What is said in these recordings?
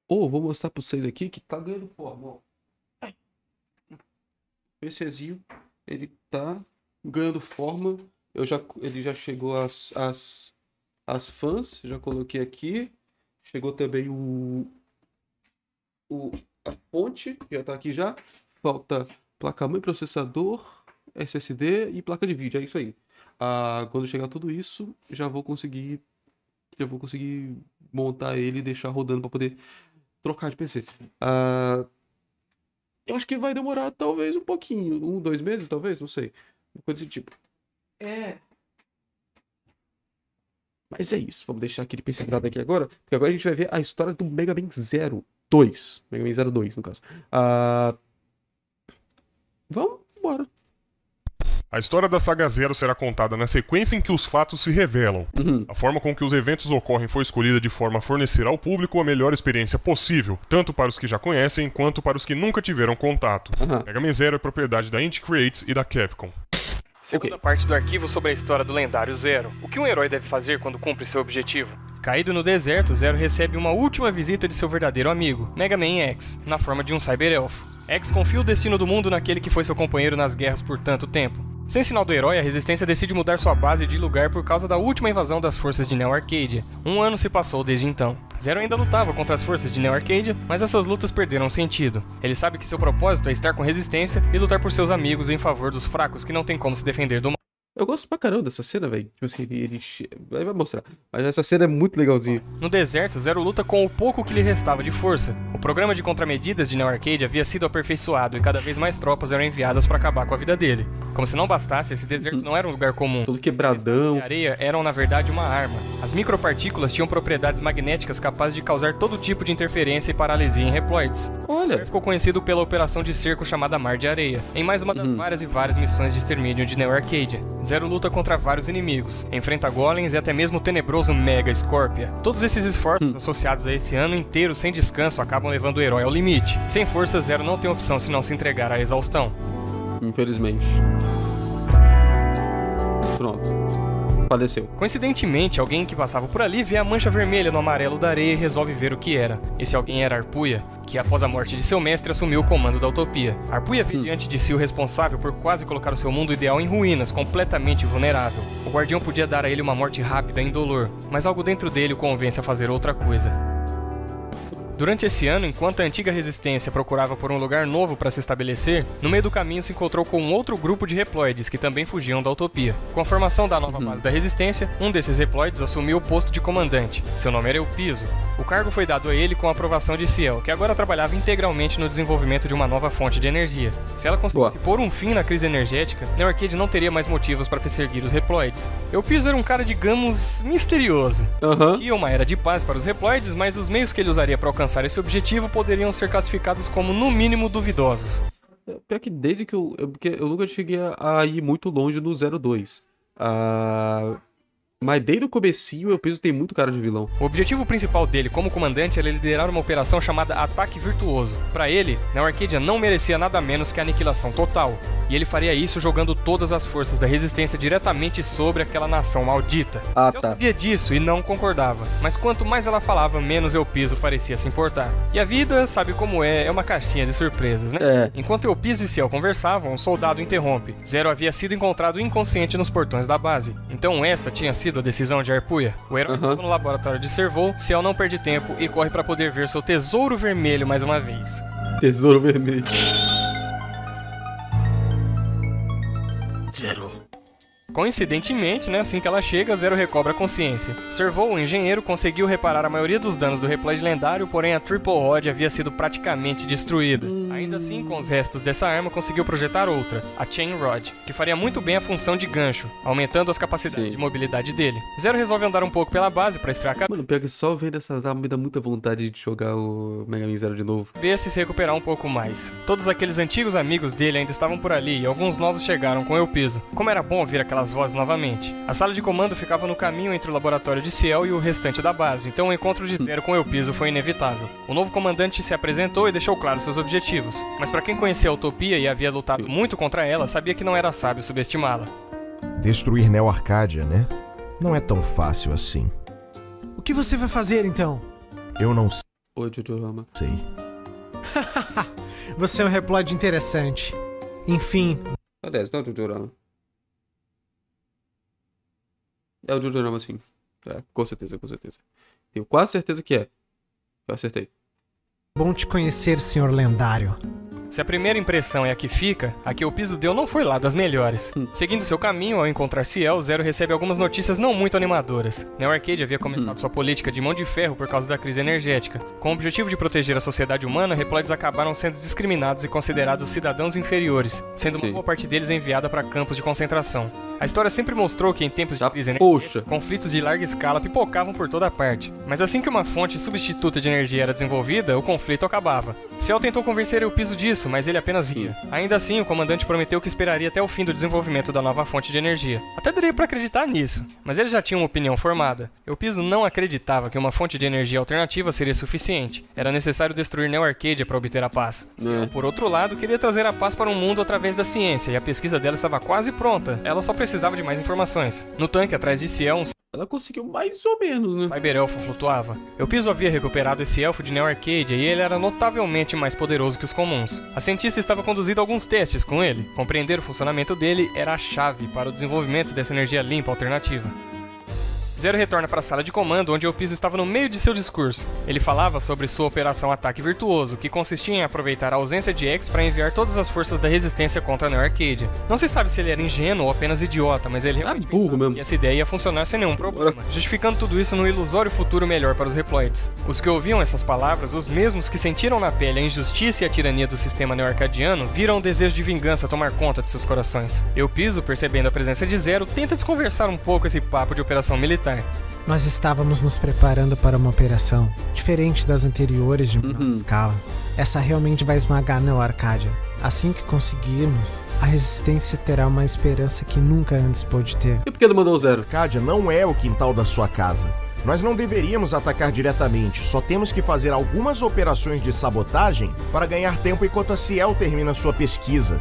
Vou mostrar pra vocês aqui que tá ganhando forma, ó. O PCzinho, ele tá ganhando forma. Ele já chegou as fãs, já coloquei aqui. Chegou também a fonte, já tá aqui já. Falta placa-mãe, processador, SSD e placa de vídeo, é isso aí. Quando chegar tudo isso, já vou conseguir montar ele e deixar rodando para poder trocar de PC. Eu acho que vai demorar talvez um pouquinho, 2 meses talvez, não sei. Uma coisa desse tipo. Mas é isso, vamos deixar aquele PC grado aqui agora, porque agora a gente vai ver a história do Mega Man 02. Mega Man 02, no caso. Vamos embora. A história da Saga Zero será contada na sequência em que os fatos se revelam. A forma com que os eventos ocorrem foi escolhida de forma a fornecer ao público a melhor experiência possível, tanto para os que já conhecem, quanto para os que nunca tiveram contato. Mega Man Zero é propriedade da Inti Creates e da Capcom. Segunda parte do arquivo sobre a história do lendário Zero. O que um herói deve fazer quando cumpre seu objetivo? Caído no deserto, Zero recebe uma última visita de seu verdadeiro amigo, Mega Man X, na forma de um cyber-elfo. X confia o destino do mundo naquele que foi seu companheiro nas guerras por tanto tempo. Sem sinal do herói, a Resistência decide mudar sua base de lugar por causa da última invasão das forças de Neo Arcadia. Um ano se passou desde então. Zero ainda lutava contra as forças de Neo Arcadia, mas essas lutas perderam sentido. Ele sabe que seu propósito é estar com Resistência e lutar por seus amigos em favor dos fracos que não têm como se defender do mal. Eu gosto pra caramba dessa cena, velho. Tipo assim, vai mostrar. Mas essa cena é muito legalzinha. No deserto, Zero luta com o pouco que lhe restava de força. O programa de contramedidas de Neo Arcadia havia sido aperfeiçoado e cada vez mais tropas eram enviadas para acabar com a vida dele. Como se não bastasse, esse deserto não era um lugar comum. Todo quebradão. As areia eram, na verdade, uma arma. As micropartículas tinham propriedades magnéticas capazes de causar todo tipo de interferência e paralisia em reploides. Olha! Ficou conhecido pela operação de cerco chamada Mar de Areia, em mais uma das várias e várias missões de extermínio de Neo Arcadia. Zero luta contra vários inimigos, enfrenta golems e até mesmo o tenebroso Mega Scorpia. Todos esses esforços associados a esse ano inteiro sem descanso acabam levando o herói ao limite. Sem força, Zero não tem opção senão se entregar à exaustão. Infelizmente. Pronto. Faleceu. Coincidentemente, alguém que passava por ali vê a mancha vermelha no amarelo da areia e resolve ver o que era. Esse alguém era Arpuia, que após a morte de seu mestre assumiu o comando da Utopia. Arpuia vê diante de si o responsável por quase colocar o seu mundo ideal em ruínas, completamente vulnerável. O guardião podia dar a ele uma morte rápida e indolor, mas algo dentro dele o convence a fazer outra coisa. Durante esse ano, enquanto a antiga Resistência procurava por um lugar novo para se estabelecer, no meio do caminho se encontrou com um outro grupo de reploides que também fugiam da Utopia. Com a formação da nova base da Resistência, um desses reploides assumiu o posto de comandante. Seu nome era Eupizo. O cargo foi dado a ele com a aprovação de Ciel, que agora trabalhava integralmente no desenvolvimento de uma nova fonte de energia. Se ela conseguisse pôr um fim na crise energética, Neo Arcadia não teria mais motivos para perseguir os reploides. Eupizo era um cara, digamos, misterioso. Tinha uma era de paz para os reploides, mas os meios que ele usaria para alcançar esse objetivo poderiam ser classificados como, no mínimo, duvidosos. Pior que desde que porque eu nunca cheguei a ir muito longe no 02. Mas desde o comecinho, eu penso que tem muito cara de vilão. O objetivo principal dele como comandante era liderar uma operação chamada Ataque Virtuoso. Para ele, Neo Arcadia não merecia nada menos que a aniquilação total. E ele faria isso jogando todas as forças da Resistência diretamente sobre aquela nação maldita. Ciel sabia disso e não concordava. Mas quanto mais ela falava, menos Eupizo parecia se importar. E a vida, sabe como é uma caixinha de surpresas, né? Enquanto Eupizo e Ciel conversavam, um soldado interrompe. Zero havia sido encontrado inconsciente nos portões da base. Então essa tinha sido a decisão de Arpuia. O herói estava no laboratório de Servou, Ciel não perde tempo e corre para poder ver seu tesouro vermelho mais uma vez. Tesouro vermelho. Zero. Coincidentemente, né, assim que ela chega, Zero recobra a consciência. Servou, o engenheiro, conseguiu reparar a maioria dos danos do reploid lendário, porém a Triple Rod havia sido praticamente destruída. Ainda assim, com os restos dessa arma, conseguiu projetar outra, a Chain Rod, que faria muito bem a função de gancho, aumentando as capacidades de mobilidade dele. Zero resolve andar um pouco pela base para esfriar a cabeça. Mano, pior que só vendo essas armas me dá muita vontade de jogar o Mega Man Zero de novo. Se recuperar um pouco mais. Todos aqueles antigos amigos dele ainda estavam por ali e alguns novos chegaram com Eupizo. Como era bom ouvir aquelas vozes novamente. A sala de comando ficava no caminho entre o laboratório de Ciel e o restante da base, então o encontro de Zero com Eupizo foi inevitável. O novo comandante se apresentou e deixou claro seus objetivos, mas para quem conhecia a Utopia e havia lutado muito contra ela, sabia que não era sábio subestimá-la. Destruir Neo Arcadia, né? Não é tão fácil assim. O que você vai fazer, então? Eu não sei. Oi, Jojo-rama. Sei. Você é um reploide interessante. Enfim, Aliás, não é o Jojo-rama. É o Jojo-rama, sim. É, com certeza, com certeza. Tenho quase certeza que é. Eu acertei. bom te conhecer, senhor lendário. Se a primeira impressão é a que fica, a que o piso deu não foi lá das melhores. Seguindo seu caminho, ao encontrar Ciel, Zero recebe algumas notícias não muito animadoras. Neo Arcade havia começado sua política de mão de ferro por causa da crise energética. Com o objetivo de proteger a sociedade humana, reploides acabaram sendo discriminados e considerados cidadãos inferiores, sendo uma boa parte deles enviada para campos de concentração. A história sempre mostrou que em tempos de crise energética, conflitos de larga escala pipocavam por toda parte. Mas assim que uma fonte substituta de energia era desenvolvida, o conflito acabava. Ciel tentou convencer o piso disso, mas ele apenas ria. Ainda assim, o comandante prometeu que esperaria até o fim do desenvolvimento da nova fonte de energia. Até daria para acreditar nisso, mas ele já tinha uma opinião formada. O piso não acreditava que uma fonte de energia alternativa seria suficiente. Era necessário destruir Neo Arcadia para obter a paz. Ciel, por outro lado, queria trazer a paz para o mundo através da ciência, e a pesquisa dela estava quase pronta. Ela só precisava de mais informações. No tanque atrás de Ciel, ela conseguiu mais ou menos, né? Cyber-elfo flutuava. Eupiso havia recuperado esse elfo de Neo Arcadia e ele era notavelmente mais poderoso que os comuns. A cientista estava conduzindo alguns testes com ele. Compreender o funcionamento dele era a chave para o desenvolvimento dessa energia limpa alternativa. Zero retorna para a sala de comando, onde Eupiso estava no meio de seu discurso. Ele falava sobre sua operação Ataque Virtuoso, que consistia em aproveitar a ausência de X para enviar todas as forças da resistência contra a Neo Arcadia. Não se sabe se ele era ingênuo ou apenas idiota, mas ele realmente pensava que essa ideia ia funcionar sem nenhum problema, justificando tudo isso num ilusório futuro melhor para os reploides. Os que ouviam essas palavras, os mesmos que sentiram na pele a injustiça e a tirania do sistema neo-arcadiano, viram o desejo de vingança tomar conta de seus corações. Eupiso, percebendo a presença de Zero, tenta desconversar um pouco esse papo de operação militar. Nós estávamos nos preparando para uma operação, diferente das anteriores de menor escala. Essa realmente vai esmagar Neo Arcadia. Assim que conseguirmos, a resistência terá uma esperança que nunca antes pôde ter. E por que ele mandou o Zero? Arcadia não é o quintal da sua casa. Nós não deveríamos atacar diretamente, só temos que fazer algumas operações de sabotagem para ganhar tempo enquanto a Ciel termina sua pesquisa.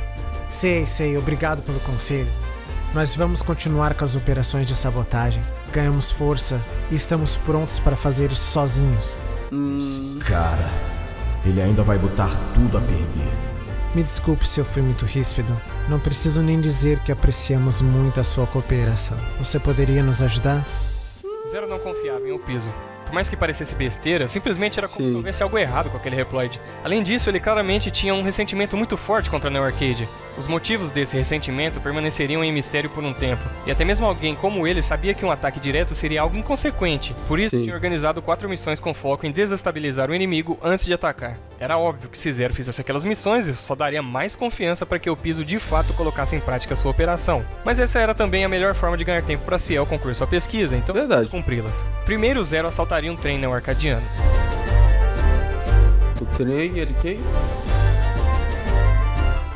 Sei, obrigado pelo conselho. Nós vamos continuar com as operações de sabotagem. Ganhamos força e estamos prontos para fazer isso sozinhos. Cara, ele ainda vai botar tudo a perder. Me desculpe se eu fui muito ríspido. Não preciso nem dizer que apreciamos muito a sua cooperação. Você poderia nos ajudar? Zero não confiava em Eupiso. Por mais que parecesse besteira, simplesmente era como se houvesse algo errado com aquele reploide. Além disso, ele claramente tinha um ressentimento muito forte contra a Neo Arcadia. Os motivos desse ressentimento permaneceriam em mistério por um tempo, e até mesmo alguém como ele sabia que um ataque direto seria algo inconsequente. Por isso, tinha organizado 4 missões com foco em desestabilizar o inimigo antes de atacar. Era óbvio que se Zero fizesse aquelas missões, isso só daria mais confiança para que o Piso de fato colocasse em prática sua operação. Mas essa era também a melhor forma de ganhar tempo para Ciel concluir sua pesquisa, então cumpri-las. Primeiro, Zero assaltaria um trem neo-arcadiano. O trem é de quem?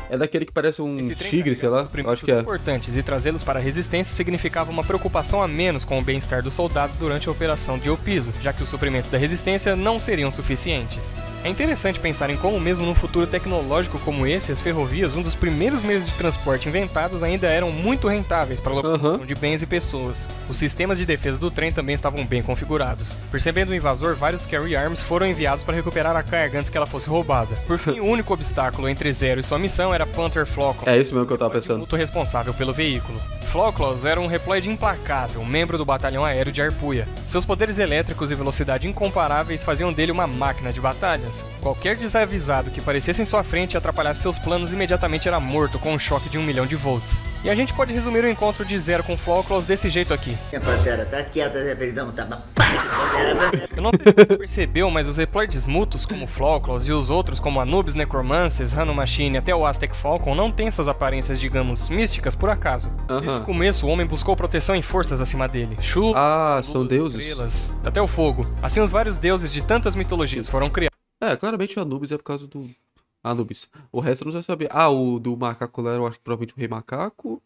É daquele que parece um tigre, sei lá. Acho que é. Importantes e trazê-los para a resistência significava uma preocupação a menos com o bem-estar dos soldados durante a operação de Eupiso, já que os suprimentos da resistência não seriam suficientes. É interessante pensar em como, mesmo num futuro tecnológico como esse, as ferrovias, um dos primeiros meios de transporte inventados, ainda eram muito rentáveis para a locomoção de bens e pessoas. Os sistemas de defesa do trem também estavam bem configurados. Percebendo o invasor, vários Carry Arms foram enviados para recuperar a carga antes que ela fosse roubada. Por fim, o único obstáculo entre Zero e sua missão era Panther Flocon. É isso mesmo que eu tava pensando. O responsável pelo veículo. Floclaus era um reploide implacável, membro do batalhão aéreo de Arpuia. Seus poderes elétricos e velocidade incomparáveis faziam dele uma máquina de batalhas. Qualquer desavisado que aparecesse em sua frente e atrapalhasse seus planos imediatamente era morto com um choque de 1 milhão de volts. E a gente pode resumir o encontro de Zero com Floclaus desse jeito aqui. A Pantera tá quieta, não tá... Eu não sei se você percebeu, mas os reploides mútuos como Floclaus e os outros como Anubis Necromances, Hano Machine e até o Aztec Falcon não têm essas aparências, digamos, místicas por acaso. Desde o começo, o homem buscou proteção em forças acima dele. Chuva, são deuses. Estrelas, até o fogo. Assim, os vários deuses de tantas mitologias foram criados. É, claramente o Anubis é por causa do... Anubis. O resto eu não sei saber. O do macaco lá, eu acho que provavelmente o Rei Macaco.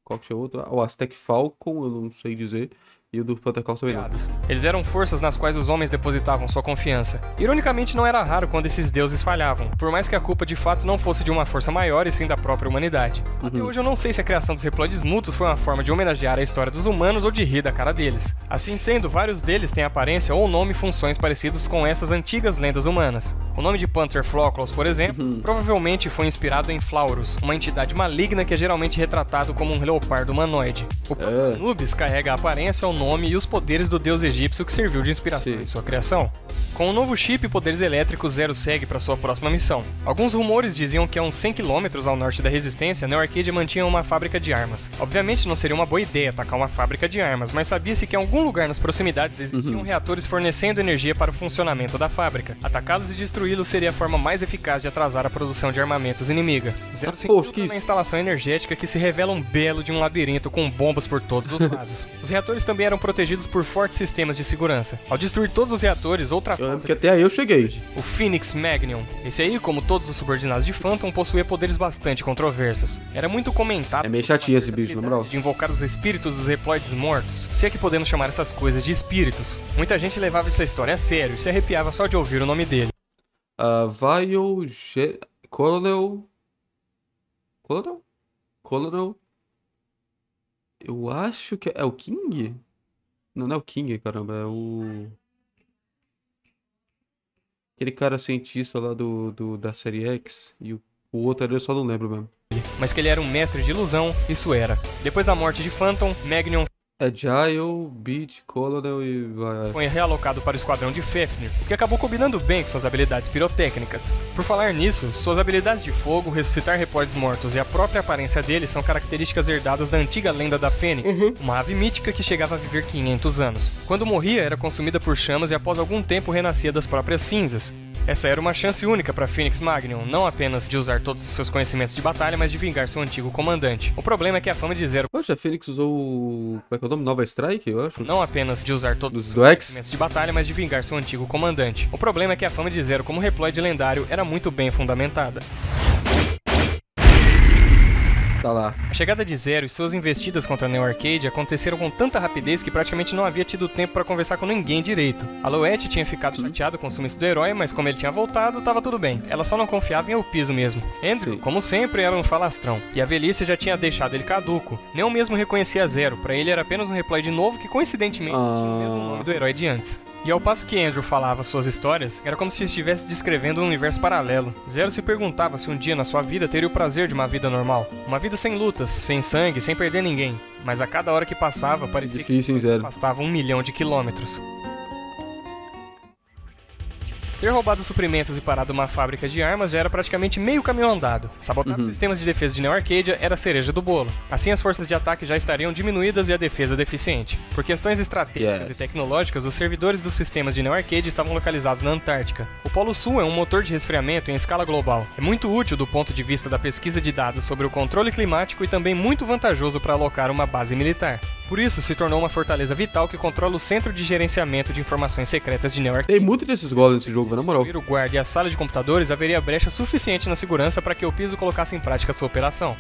Qual que é o outro? O Aztec Falcon, eu não sei dizer. E o do Panther Claw também não. Eles eram forças nas quais os homens depositavam sua confiança. Ironicamente, não era raro quando esses deuses falhavam, por mais que a culpa de fato não fosse de uma força maior e sim da própria humanidade. Até hoje eu não sei se a criação dos reploides mútuos foi uma forma de homenagear a história dos humanos ou de rir da cara deles. Assim sendo, vários deles têm aparência ou nome e funções parecidos com essas antigas lendas humanas. O nome de Panther Floclos, por exemplo, provavelmente foi inspirado em Flaurus, uma entidade maligna que é geralmente retratado como um leopardo humanoide. O próprio Anubis carrega a aparência, o nome e os poderes do deus egípcio que serviu de inspiração em sua criação. Com o novo chip e poderes elétricos, Zero segue para sua próxima missão. Alguns rumores diziam que a uns 100 km ao norte da Resistência, Neo Arcadia mantinha uma fábrica de armas. Obviamente não seria uma boa ideia atacar uma fábrica de armas, mas sabia-se que em algum lugar nas proximidades existiam reatores fornecendo energia para o funcionamento da fábrica. Atacá-los e destruí-los seria a forma mais eficaz de atrasar a produção de armamentos inimiga. Zero se infiltra na instalação energética que se revela um belo de um labirinto com bombas por todos os lados. Os reatores também eram protegidos por fortes sistemas de segurança. Ao destruir todos os reatores, outra coisa que até aí eu cheguei. O Phoenix Magnium. Esse aí, como todos os subordinados de Phantom, possuía poderes bastante controversos. Era muito comentado. É meio chatinho esse bicho, na moral. De invocar os espíritos dos reploides mortos. Se é que podemos chamar essas coisas de espíritos. Muita gente levava essa história a sério e se arrepiava só de ouvir o nome dele. Colonel. Eu acho que é o King? Não é o King, caramba, é o... Aquele cara cientista lá da série X. E o outro eu só não lembro mesmo. Mas que ele era um mestre de ilusão, isso era. Depois da morte de Phantom, Magnium Agile, Beat, Colonel e... foi realocado para o esquadrão de Fafnir, o que acabou combinando bem com suas habilidades pirotécnicas. Por falar nisso, suas habilidades de fogo, ressuscitar reploides mortos e a própria aparência dele são características herdadas da antiga lenda da Fênix, uma ave mítica que chegava a viver 500 anos. Quando morria, era consumida por chamas e após algum tempo renascia das próprias cinzas. Essa era uma chance única para Phoenix Magnum, não apenas de usar todos os seus conhecimentos de batalha, mas de vingar seu antigo comandante. O problema é que a fama de Zero... Poxa, a Phoenix usou o... Como é que é o nome? Nova Strike, eu acho? Não apenas de usar todos os seus conhecimentos de batalha, mas de vingar seu antigo comandante. O problema é que a fama de Zero como reploide lendário era muito bem fundamentada. Tá lá. A chegada de Zero e suas investidas contra a Neo Arcadia aconteceram com tanta rapidez que praticamente não havia tido tempo para conversar com ninguém direito. A Loette tinha ficado chateada com o sumiço do herói, mas como ele tinha voltado, tava tudo bem. Ela só não confiava em Elpiso mesmo. Andrew, como sempre, era um falastrão. E a velhice já tinha deixado ele caduco. Nem o mesmo reconhecia Zero, para ele era apenas um reploide novo que coincidentemente tinha o mesmo nome do herói de antes. E ao passo que Andrew falava suas histórias, era como se estivesse descrevendo um universo paralelo. Zero se perguntava se um dia na sua vida teria o prazer de uma vida normal. Uma vida sem lutas, sem sangue, sem perder ninguém. Mas a cada hora que passava, parecia que se afastava 1 milhão de quilômetros. Ter roubado suprimentos e parado uma fábrica de armas já era praticamente meio caminho andado. Sabotar os sistemas de defesa de Neo Arcadia era a cereja do bolo. Assim as forças de ataque já estariam diminuídas e a defesa deficiente. Por questões estratégicas e tecnológicas, os servidores dos sistemas de Neo Arcadia estavam localizados na Antártica. O Polo Sul é um motor de resfriamento em escala global. É muito útil do ponto de vista da pesquisa de dados sobre o controle climático e também muito vantajoso para alocar uma base militar. Por isso, se tornou uma fortaleza vital que controla o centro de gerenciamento de informações secretas de Neo Arcadia. Tem muito desses golems nesse jogo, na moral. Se o guarda e a sala de computadores, haveria brecha suficiente na segurança para que o Piso colocasse em prática sua operação.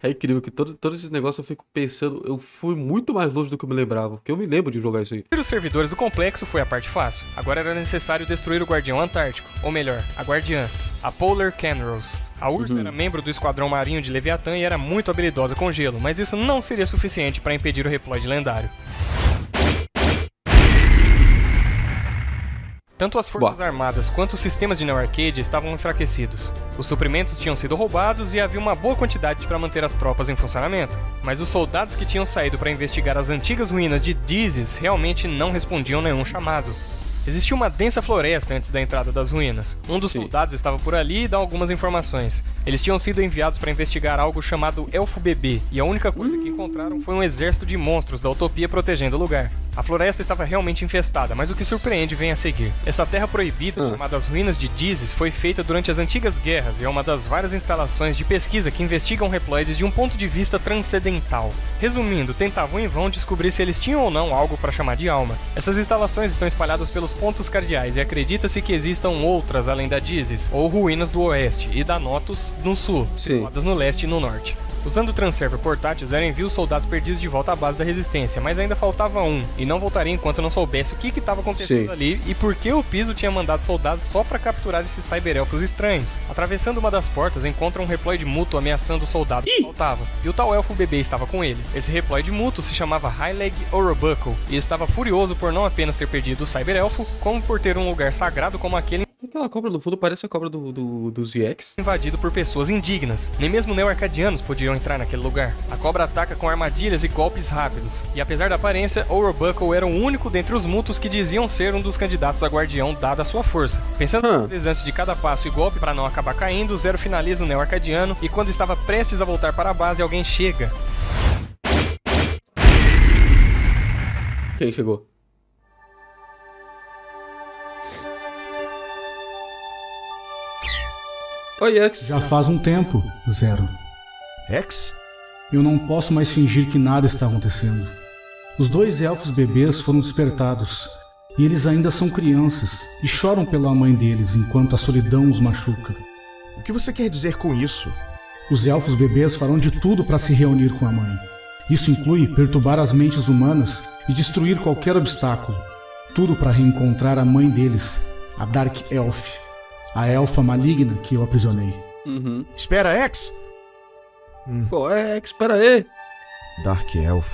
É incrível que todos esses negócios eu fico pensando, eu fui muito mais longe do que eu me lembrava, porque eu me lembro de jogar isso aí. Os servidores do complexo foi a parte fácil. Agora era necessário destruir o Guardião Antártico, ou melhor, a Guardiã, a Polar Canrose. A Ursa era membro do esquadrão marinho de Leviatã e era muito habilidosa com gelo, mas isso não seria suficiente para impedir o reploide lendário. Tanto as forças armadas quanto os sistemas de Neo Arcadia estavam enfraquecidos. Os suprimentos tinham sido roubados e havia uma boa quantidade para manter as tropas em funcionamento. Mas os soldados que tinham saído para investigar as antigas ruínas de Dizes realmente não respondiam nenhum chamado. Existia uma densa floresta antes da entrada das ruínas. Um dos soldados estava por ali e dá algumas informações. Eles tinham sido enviados para investigar algo chamado Elfo Bebê, e a única coisa que encontraram foi um exército de monstros da Utopia protegendo o lugar. A floresta estava realmente infestada, mas o que surpreende vem a seguir. Essa terra proibida, chamada as Ruínas de Dizes, foi feita durante as antigas guerras e é uma das várias instalações de pesquisa que investigam reploides de um ponto de vista transcendental. Resumindo, tentavam em vão descobrir se eles tinham ou não algo para chamar de alma. Essas instalações estão espalhadas pelos pontos cardeais e acredita-se que existam outras além da Dizes, ou Ruínas do Oeste, e da Notus no sul, situadas no leste e no norte. Usando o Transerver portátil, Zero envia os soldados perdidos de volta à base da Resistência, mas ainda faltava um, e não voltaria enquanto não soubesse o que estava acontecendo ali e por que o Piso tinha mandado soldados só para capturar esses cyberelfos estranhos. Atravessando uma das portas, encontra um reploide mútuo ameaçando o soldado que faltava, e o tal elfo bebê estava com ele. Esse reploide mútuo se chamava Highleg Orobuckle, e estava furioso por não apenas ter perdido o cyberelfo, como por ter um lugar sagrado como aquele Aquela cobra no fundo parece a cobra do ZX. invadido por pessoas indignas. Nem mesmo neo-arcadianos podiam entrar naquele lugar. A cobra ataca com armadilhas e golpes rápidos. E apesar da aparência, Orobuckle era o único dentre os mutos que diziam ser um dos candidatos a guardião dada a sua força. Pensando duas vezes antes de cada passo e golpe para não acabar caindo, Zero finaliza o neo-arcadiano e quando estava prestes a voltar para a base, alguém chega. Quem chegou? Oi, X. Já faz um tempo, Zero. X? Eu não posso mais fingir que nada está acontecendo. Os 2 elfos bebês foram despertados, e eles ainda são crianças, e choram pela mãe deles enquanto a solidão os machuca. O que você quer dizer com isso? Os elfos bebês farão de tudo para se reunir com a mãe. Isso inclui perturbar as mentes humanas e destruir qualquer obstáculo. Tudo para reencontrar a mãe deles, a Dark Elf. A elfa maligna que eu aprisionei. Espera, X! Pô, X, pera aí. Dark Elf.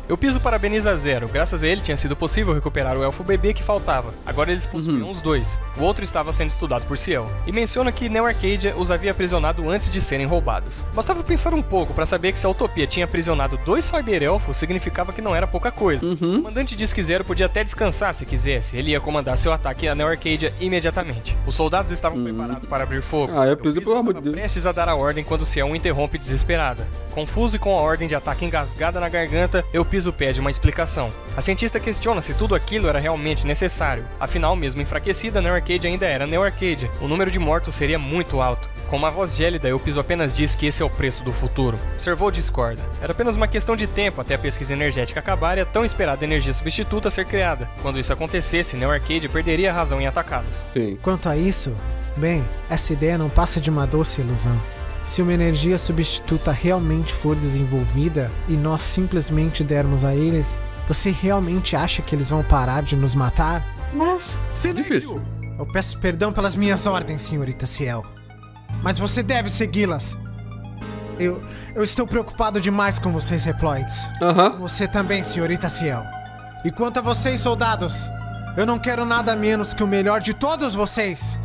Eu piso parabeniza Zero, graças a ele tinha sido possível recuperar o elfo bebê que faltava. Agora eles possuíam os 2, o outro estava sendo estudado por Ciel. E menciona que Neo Arcadia os havia aprisionado antes de serem roubados. Bastava pensar um pouco para saber que se a Utopia tinha aprisionado 2 cyberelfos, significava que não era pouca coisa. O comandante disse que Zero podia até descansar se quisesse, ele ia comandar seu ataque a Neo Arcadia imediatamente. Os soldados estavam preparados para abrir fogo. Eu piso pelo amor de Deus. Prestes a dar a ordem quando Ciel o interrompe desesperada. Confuso e com a ordem de ataque engasgada na garganta, eu piso pede uma explicação. A cientista questiona se tudo aquilo era realmente necessário. Afinal, mesmo enfraquecida, Neo Arcadia ainda era Neo Arcadia. O número de mortos seria muito alto. Com uma voz gélida, eu piso apenas diz que esse é o preço do futuro. Servo discorda. Era apenas uma questão de tempo até a pesquisa energética acabar e a tão esperada energia substituta ser criada. Quando isso acontecesse, Neo Arcadia perderia a razão em atacá-los. Quanto a isso, bem, essa ideia não passa de uma doce ilusão. Se uma energia substituta realmente for desenvolvida e nós simplesmente dermos a eles, você realmente acha que eles vão parar de nos matar? Mas... Silêncio! Eu peço perdão pelas minhas ordens, senhorita Ciel. Mas você deve segui-las. Eu estou preocupado demais com vocês, reploides. Você também, senhorita Ciel. E quanto a vocês, soldados, eu não quero nada menos que o melhor de todos vocês.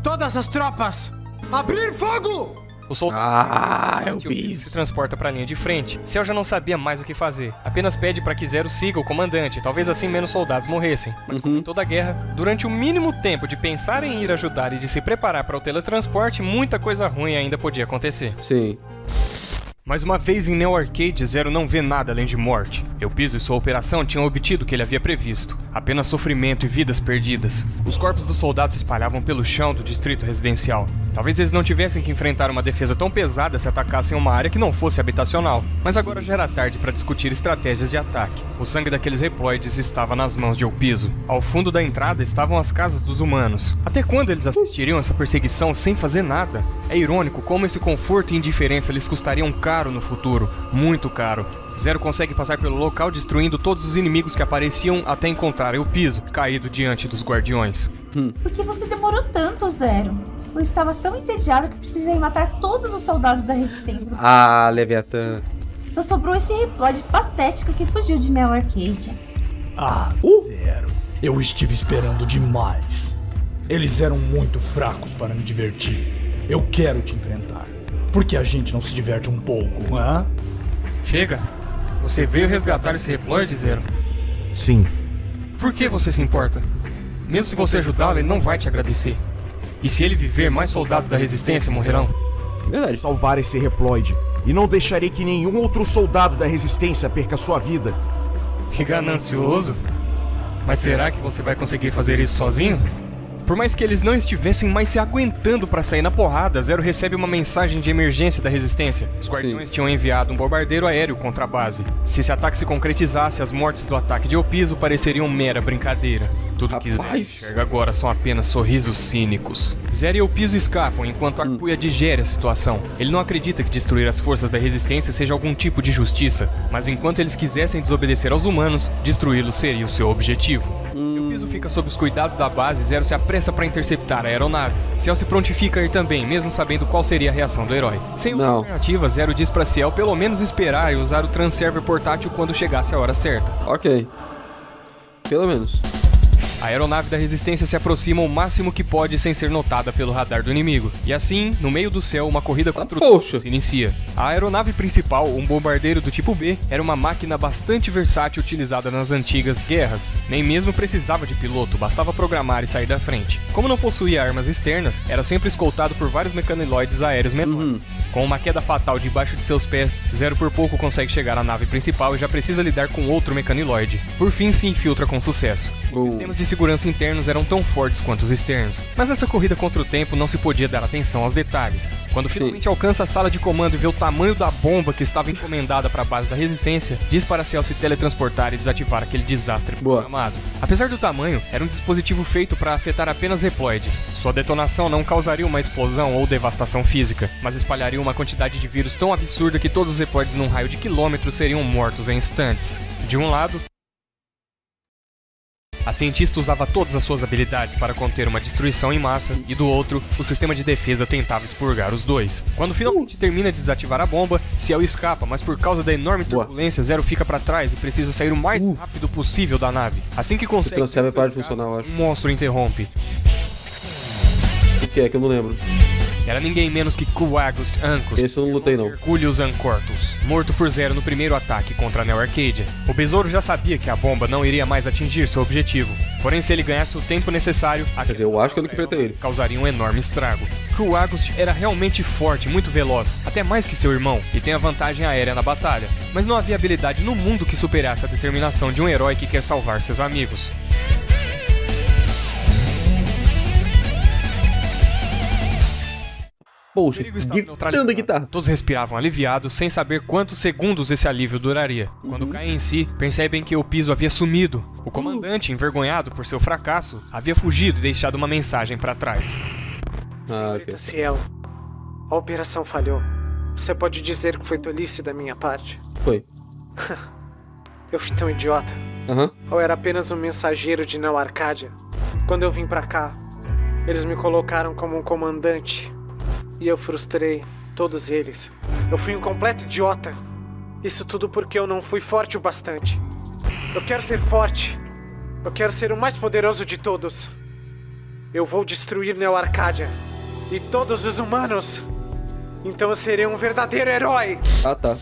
Todas as tropas, abrir fogo! O soldado é o Piso. se transporta para a linha de frente. Ciel já não sabia mais o que fazer. Apenas pede para que Zero siga o comandante, talvez assim menos soldados morressem. Mas como em toda guerra, durante o mínimo tempo de pensar em ir ajudar e de se preparar para o teletransporte, muita coisa ruim ainda podia acontecer. Sim. Mais uma vez em Neo Arcadia, Zero não vê nada além de morte. Eu Piso e sua operação tinham obtido o que ele havia previsto. Apenas sofrimento e vidas perdidas. Os corpos dos soldados se espalhavam pelo chão do distrito residencial. Talvez eles não tivessem que enfrentar uma defesa tão pesada se atacassem uma área que não fosse habitacional. Mas agora já era tarde para discutir estratégias de ataque. O sangue daqueles reploides estava nas mãos de Eu Piso. Ao fundo da entrada estavam as casas dos humanos. Até quando eles assistiriam essa perseguição sem fazer nada? É irônico como esse conforto e indiferença lhes custariam caro no futuro. Muito caro. Zero consegue passar pelo local destruindo todos os inimigos que apareciam até encontrar Eu Piso, caído diante dos guardiões. Por que você demorou tanto, Zero? Eu estava tão entediado que precisei matar todos os soldados da Resistência. Leviatã. Só sobrou esse reploide patético que fugiu de Neo Arcadia. Zero. Eu estive esperando demais. Eles eram muito fracos para me divertir. Eu quero te enfrentar. Por que a gente não se diverte um pouco, hã? Chega. Você veio resgatar esse reploide, Zero? Sim. Por que você se importa? Mesmo se você ajudá-lo, ele não vai te agradecer. E se ele viver, mais soldados da Resistência morrerão. Verdade. Salvar esse reploide. E não deixarei que nenhum outro soldado da Resistência perca sua vida. Que ganancioso. Mas será que você vai conseguir fazer isso sozinho? Por mais que eles não estivessem mais se aguentando para sair na porrada, Zero recebe uma mensagem de emergência da Resistência. Os guardiões tinham enviado um bombardeiro aéreo contra a base. Se esse ataque se concretizasse, as mortes do ataque de Eu Piso pareceriam mera brincadeira. Tudo que Zero enxerga agora são apenas sorrisos cínicos. Zero e Elpizo escapam enquanto Arpuia digere a situação. Ele não acredita que destruir as forças da resistência seja algum tipo de justiça, mas enquanto eles quisessem desobedecer aos humanos, destruí-los seria o seu objetivo. Elpizo fica sob os cuidados da base e Zero se apressa para interceptar a aeronave. Ciel se prontifica a ir também, mesmo sabendo qual seria a reação do herói. Sem uma alternativa, Zero diz para Ciel pelo menos esperar e usar o Transerver portátil quando chegasse a hora certa. Ok. Pelo menos. A aeronave da resistência se aproxima o máximo que pode sem ser notada pelo radar do inimigo. E assim, no meio do céu, uma corrida contra o se inicia. A aeronave principal, um bombardeiro do tipo B, era uma máquina bastante versátil utilizada nas antigas guerras. Nem mesmo precisava de piloto, bastava programar e sair da frente. Como não possuía armas externas, era sempre escoltado por vários mecaniloides aéreos menores. Com uma queda fatal debaixo de seus pés, Zero por pouco consegue chegar à nave principal e já precisa lidar com outro mecaniloide. Por fim, se infiltra com sucesso. Os sistemas de segurança internos eram tão fortes quanto os externos, mas nessa corrida contra o tempo não se podia dar atenção aos detalhes. Quando finalmente alcança a sala de comando e vê o tamanho da bomba que estava encomendada para a base da resistência, diz para Ciel se teletransportar e desativar aquele desastre programado. Apesar do tamanho, era um dispositivo feito para afetar apenas reploides. Sua detonação não causaria uma explosão ou devastação física, mas espalharia uma quantidade de vírus tão absurda que todos os reploides num raio de quilômetros seriam mortos em instantes. De um lado, a cientista usava todas as suas habilidades para conter uma destruição em massa, e do outro, o sistema de defesa tentava expurgar os dois. Quando finalmente termina de desativar a bomba, Ciel escapa, mas por causa da enorme turbulência, Zero fica para trás e precisa sair o mais rápido possível da nave. Assim que consegue, o Transerver para de funcionar, eu acho. Um monstro interrompe. O que é que eu não lembro? Era ninguém menos que Coagust Ancus. Esse eu não lutei não. Herculeus Ancortus, morto por Zero no primeiro ataque contra a Neo Arcadia. O besouro já sabia que a bomba não iria mais atingir seu objetivo. Porém, se ele ganhasse o tempo necessário, quer dizer, eu acho que eu não enfrentei ele. Causaria um enorme estrago. Coagust era realmente forte, muito veloz, até mais que seu irmão, e tem a vantagem aérea na batalha. Mas não havia habilidade no mundo que superasse a determinação de um herói que quer salvar seus amigos. Poxa, gritando a guitarra. Todos respiravam aliviados, sem saber quantos segundos esse alívio duraria. Quando caem em si, percebem que Elpizo havia sumido. O comandante, envergonhado por seu fracasso, havia fugido e deixado uma mensagem para trás. Senhorita Ciel, a operação falhou. Você pode dizer que foi tolice da minha parte? Foi. Eu fui tão idiota. Ou era apenas um mensageiro de Neo Arcadia? Quando eu vim pra cá, eles me colocaram como um comandante. E eu frustrei todos eles. Eu fui um completo idiota. Isso tudo porque eu não fui forte o bastante. Eu quero ser forte. Eu quero ser o mais poderoso de todos. Eu vou destruir Neo Arcadia e todos os humanos. Então eu serei um verdadeiro herói. Ah, tá.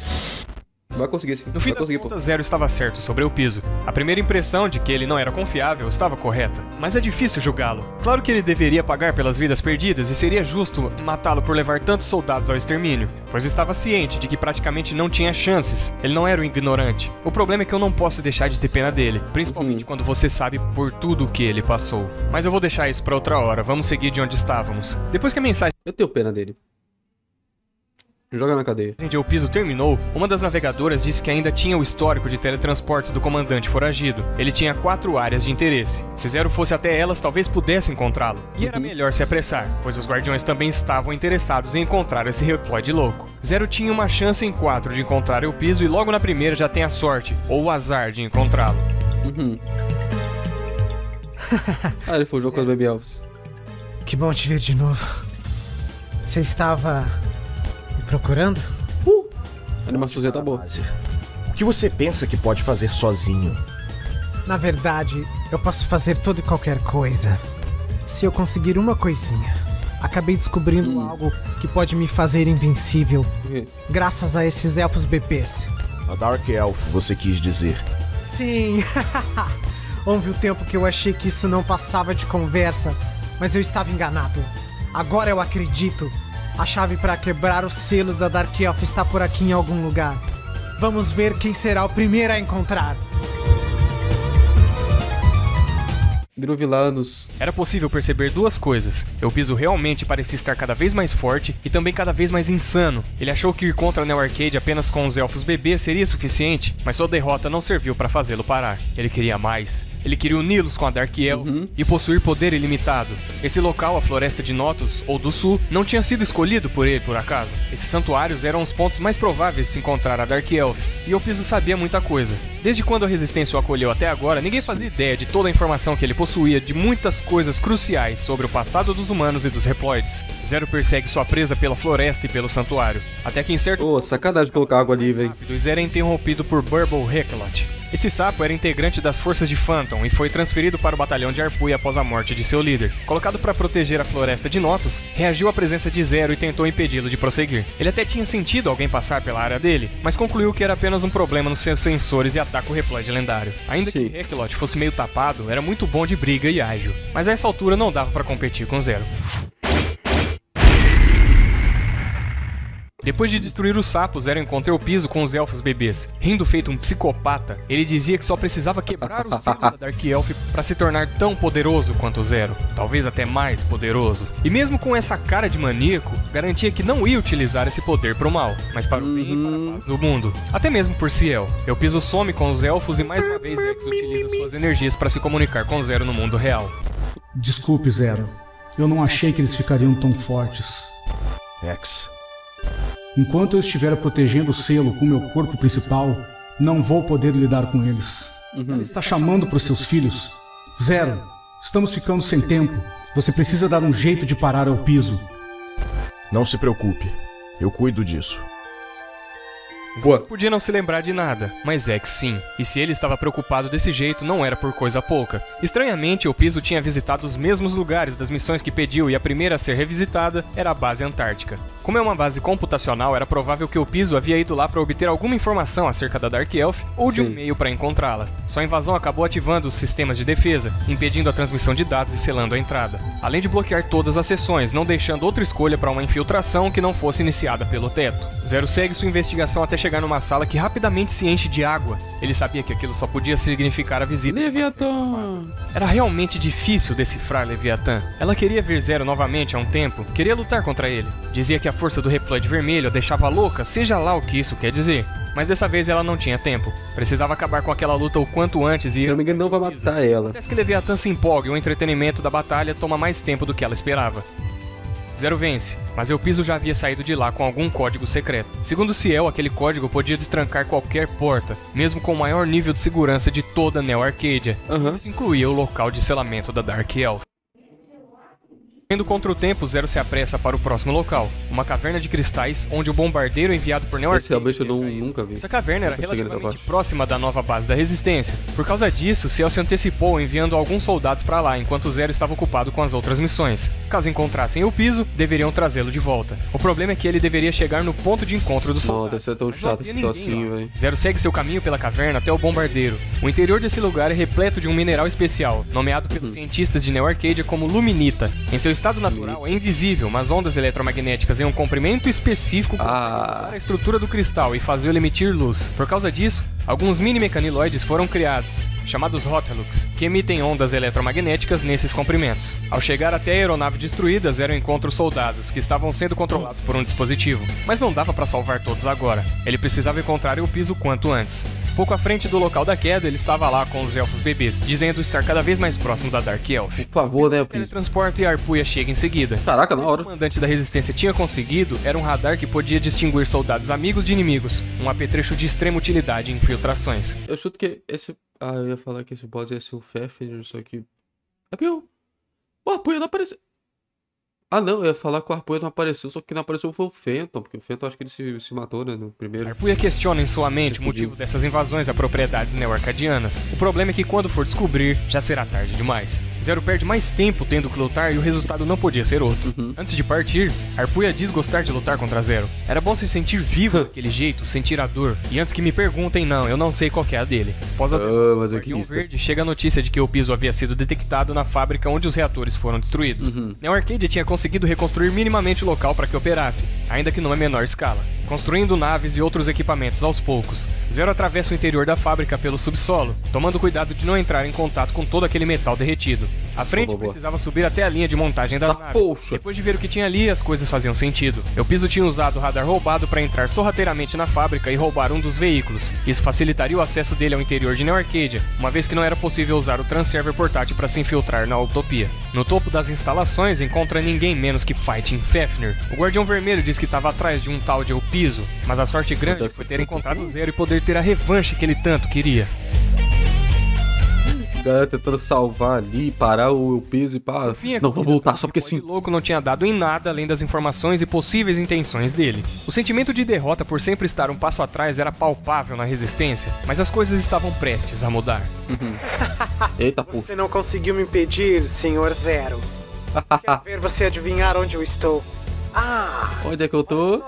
Vai conseguir sim. No fim das contas, Zero estava certo sobre Elpizo. A primeira impressão de que ele não era confiável estava correta. Mas é difícil julgá-lo. Claro que ele deveria pagar pelas vidas perdidas e seria justo matá-lo por levar tantos soldados ao extermínio, pois estava ciente de que praticamente não tinha chances. Ele não era um ignorante. O problema é que eu não posso deixar de ter pena dele, principalmente quando você sabe por tudo o que ele passou. Mas eu vou deixar isso para outra hora. Vamos seguir de onde estávamos. Depois que a mensagem... Eu tenho pena dele. Joga na cadeia. O Elpizo terminou, uma das navegadoras disse que ainda tinha o histórico de teletransportes do comandante foragido. Ele tinha 4 áreas de interesse. Se Zero fosse até elas, talvez pudesse encontrá-lo. E era melhor se apressar, pois os guardiões também estavam interessados em encontrar esse reploide louco. Zero tinha uma chance em 4 de encontrar Elpizo e logo na primeira já tem a sorte, ou o azar de encontrá-lo. Ele foi o jogo com as Baby Elves. Que bom te ver de novo. Você estava... procurando? A animaçãozinha tá boa. O que você pensa que pode fazer sozinho? Na verdade, eu posso fazer toda e qualquer coisa. Se eu conseguir uma coisinha. Acabei descobrindo algo que pode me fazer invencível. Graças a esses elfos bebês. A Dark Elf, você quis dizer. Sim. Houve o tempo que eu achei que isso não passava de conversa, mas eu estava enganado. Agora eu acredito. A chave para quebrar os selos da Dark Elf está por aqui em algum lugar. Vamos ver quem será o primeiro a encontrar. Virou vilanos. Era possível perceber duas coisas. Elpizo realmente parecia estar cada vez mais forte e também cada vez mais insano. Ele achou que ir contra a Neo Arcadia apenas com os elfos bebês seria suficiente, mas sua derrota não serviu para fazê-lo parar. Ele queria mais. Ele queria uni-los com a Dark Elf e possuir poder ilimitado. Esse local, a Floresta de Notos, ou do Sul, não tinha sido escolhido por ele por acaso. Esses santuários eram os pontos mais prováveis de se encontrar a Dark Elf, e Elpizo sabia muita coisa. Desde quando a Resistência o acolheu até agora, ninguém fazia ideia de toda a informação que ele possuía de muitas coisas cruciais sobre o passado dos humanos e dos Reploides. Zero persegue sua presa pela floresta e pelo santuário, até que em certo sacanagem colocar água ali, velho. e Zero é interrompido por Burble Hekelot. Esse sapo era integrante das forças de Phantom e foi transferido para o batalhão de Arpuia após a morte de seu líder. Colocado para proteger a floresta de Notos, reagiu à presença de Zero e tentou impedi-lo de prosseguir. Ele até tinha sentido alguém passar pela área dele, mas concluiu que era apenas um problema nos seus sensores e ataca o Reploid lendário. Ainda que Hekelot fosse meio tapado, era muito bom de briga e ágil, mas a essa altura não dava para competir com Zero. Depois de destruir os sapos, Zero encontra Elpizo com os elfos bebês. Rindo feito um psicopata, ele dizia que só precisava quebrar o selo da Dark Elf para se tornar tão poderoso quanto o Zero. Talvez até mais poderoso. E mesmo com essa cara de maníaco, garantia que não ia utilizar esse poder pro mal, mas para o bem e para a paz do mundo. Até mesmo por Ciel. Elpizo some com os elfos e mais uma vez X utiliza suas energias para se comunicar com Zero no mundo real. Desculpe, Zero. Eu não achei que eles ficariam tão fortes. X. Enquanto eu estiver protegendo o selo com meu corpo principal, não vou poder lidar com eles. Ela está chamando para os seus filhos. Zero, estamos ficando sem tempo. Você precisa dar um jeito de parar Elpizo. Não se preocupe, eu cuido disso. Zero podia não se lembrar de nada, mas X sim. E se ele estava preocupado desse jeito, não era por coisa pouca. Estranhamente, Elpizo tinha visitado os mesmos lugares das missões que pediu e a primeira a ser revisitada era a base antártica. Como é uma base computacional, era provável que Elpizo havia ido lá para obter alguma informação acerca da Dark Elf ou de um meio para encontrá-la. Sua invasão acabou ativando os sistemas de defesa, impedindo a transmissão de dados e selando a entrada. Além de bloquear todas as sessões, não deixando outra escolha para uma infiltração que não fosse iniciada pelo teto. Zero segue sua investigação até chegar numa sala que rapidamente se enche de água. Ele sabia que aquilo só podia significar a visita. Leviatã! Era realmente difícil decifrar Leviatã. Ela queria ver Zero novamente há um tempo, queria lutar contra ele. Dizia que a força do Reploid vermelho a deixava louca, seja lá o que isso quer dizer. Mas dessa vez ela não tinha tempo. Precisava acabar com aquela luta o quanto antes e... Se não me engano, não vai matar ela. Até que Leviatã se empolga e o entretenimento da batalha toma mais tempo do que ela esperava. Zero vence, mas Elpizo já havia saído de lá com algum código secreto. Segundo Ciel, aquele código podia destrancar qualquer porta, mesmo com o maior nível de segurança de toda Neo Arcadia. Isso incluía o local de selamento da Dark Elf. Indo contra o tempo, Zero se apressa para o próximo local, uma caverna de cristais onde o bombardeiro enviado por Neo Arcadia... Realmente eu nunca vi. Essa caverna era relativamente próxima da nova base da Resistência. Por causa disso, Ciel se antecipou enviando alguns soldados para lá, enquanto Zero estava ocupado com as outras missões. Caso encontrassem Elpizo, deveriam trazê-lo de volta. O problema é que ele deveria chegar no ponto de encontro dos soldados. Não, deve ser tão chato esse assim, velho. Zero segue seu caminho pela caverna até o bombardeiro. O interior desse lugar é repleto de um mineral especial, nomeado pelos cientistas de Neo Arcadia como Luminita. Em seu estado natural é invisível, mas ondas eletromagnéticas em um comprimento específico conseguem mudar a estrutura do cristal e fazê-lo emitir luz. Por causa disso, alguns mini-mecaniloides foram criados, chamados Rotelux, que emitem ondas eletromagnéticas nesses comprimentos. Ao chegar até a aeronave destruída, Zero encontra os soldados, que estavam sendo controlados por um dispositivo. Mas não dava para salvar todos agora. Ele precisava encontrar Elpizo o quanto antes. Pouco à frente do local da queda, ele estava lá com os elfos bebês, dizendo estar cada vez mais próximo da Dark Elf. Por favor, né, Elpizo? Teletransporta e Arpuia chega em seguida. Caraca, na hora. O comandante da Resistência tinha conseguido era um radar que podia distinguir soldados amigos de inimigos, um apetrecho de extrema utilidade em infiltrações. Eu chuto que esse... eu ia falar que esse boss ia ser o Fafnir, só que... É pior. O Arpuia não apareceu. Não, eu ia falar que o Arpuia não apareceu, só que não apareceu foi o Phantom, porque o Phantom acho que ele se matou, né, no primeiro. Arpuia questiona em sua mente o motivo dessas invasões a propriedades neo-arcadianas. O problema é que quando for descobrir, já será tarde demais. Zero perde mais tempo tendo que lutar e o resultado não podia ser outro. Antes de partir, Arpuia diz gostar de lutar contra Zero. Era bom se sentir vivo daquele jeito, sentir a dor. E antes que me perguntem, não, eu não sei qual que é a dele. Após a Guardião Verde, chega a notícia de que o Elpizo havia sido detectado na fábrica onde os reatores foram destruídos. Neo Arcadia tinha conseguido reconstruir minimamente o local para que operasse, ainda que numa menor escala, construindo naves e outros equipamentos aos poucos. Zero atravessa o interior da fábrica pelo subsolo, tomando cuidado de não entrar em contato com todo aquele metal derretido. A frente precisava subir até a linha de montagem das naves. Depois de ver o que tinha ali, as coisas faziam sentido. Eu piso tinha usado o radar roubado para entrar sorrateiramente na fábrica e roubar um dos veículos. Isso facilitaria o acesso dele ao interior de Neo Arcadia, uma vez que não era possível usar o Transerver portátil para se infiltrar na Utopia. No topo das instalações encontra ninguém menos que Fighting Fafnir. O Guardião Vermelho diz que estava atrás de um tal de Eu Piso, mas a sorte grande foi ter encontrado o Zero e poder ter a revanche que ele tanto queria. O cara tentando salvar ali, parar o piso e pá. Não, vou voltar só porque sim. O louco não tinha dado em nada além das informações e possíveis intenções dele. O sentimento de derrota por sempre estar um passo atrás era palpável na resistência, mas as coisas estavam prestes a mudar. Eita, porra. Você não conseguiu me impedir, Senhor Zero. Quero ver você adivinhar onde eu estou. Onde é que eu tô?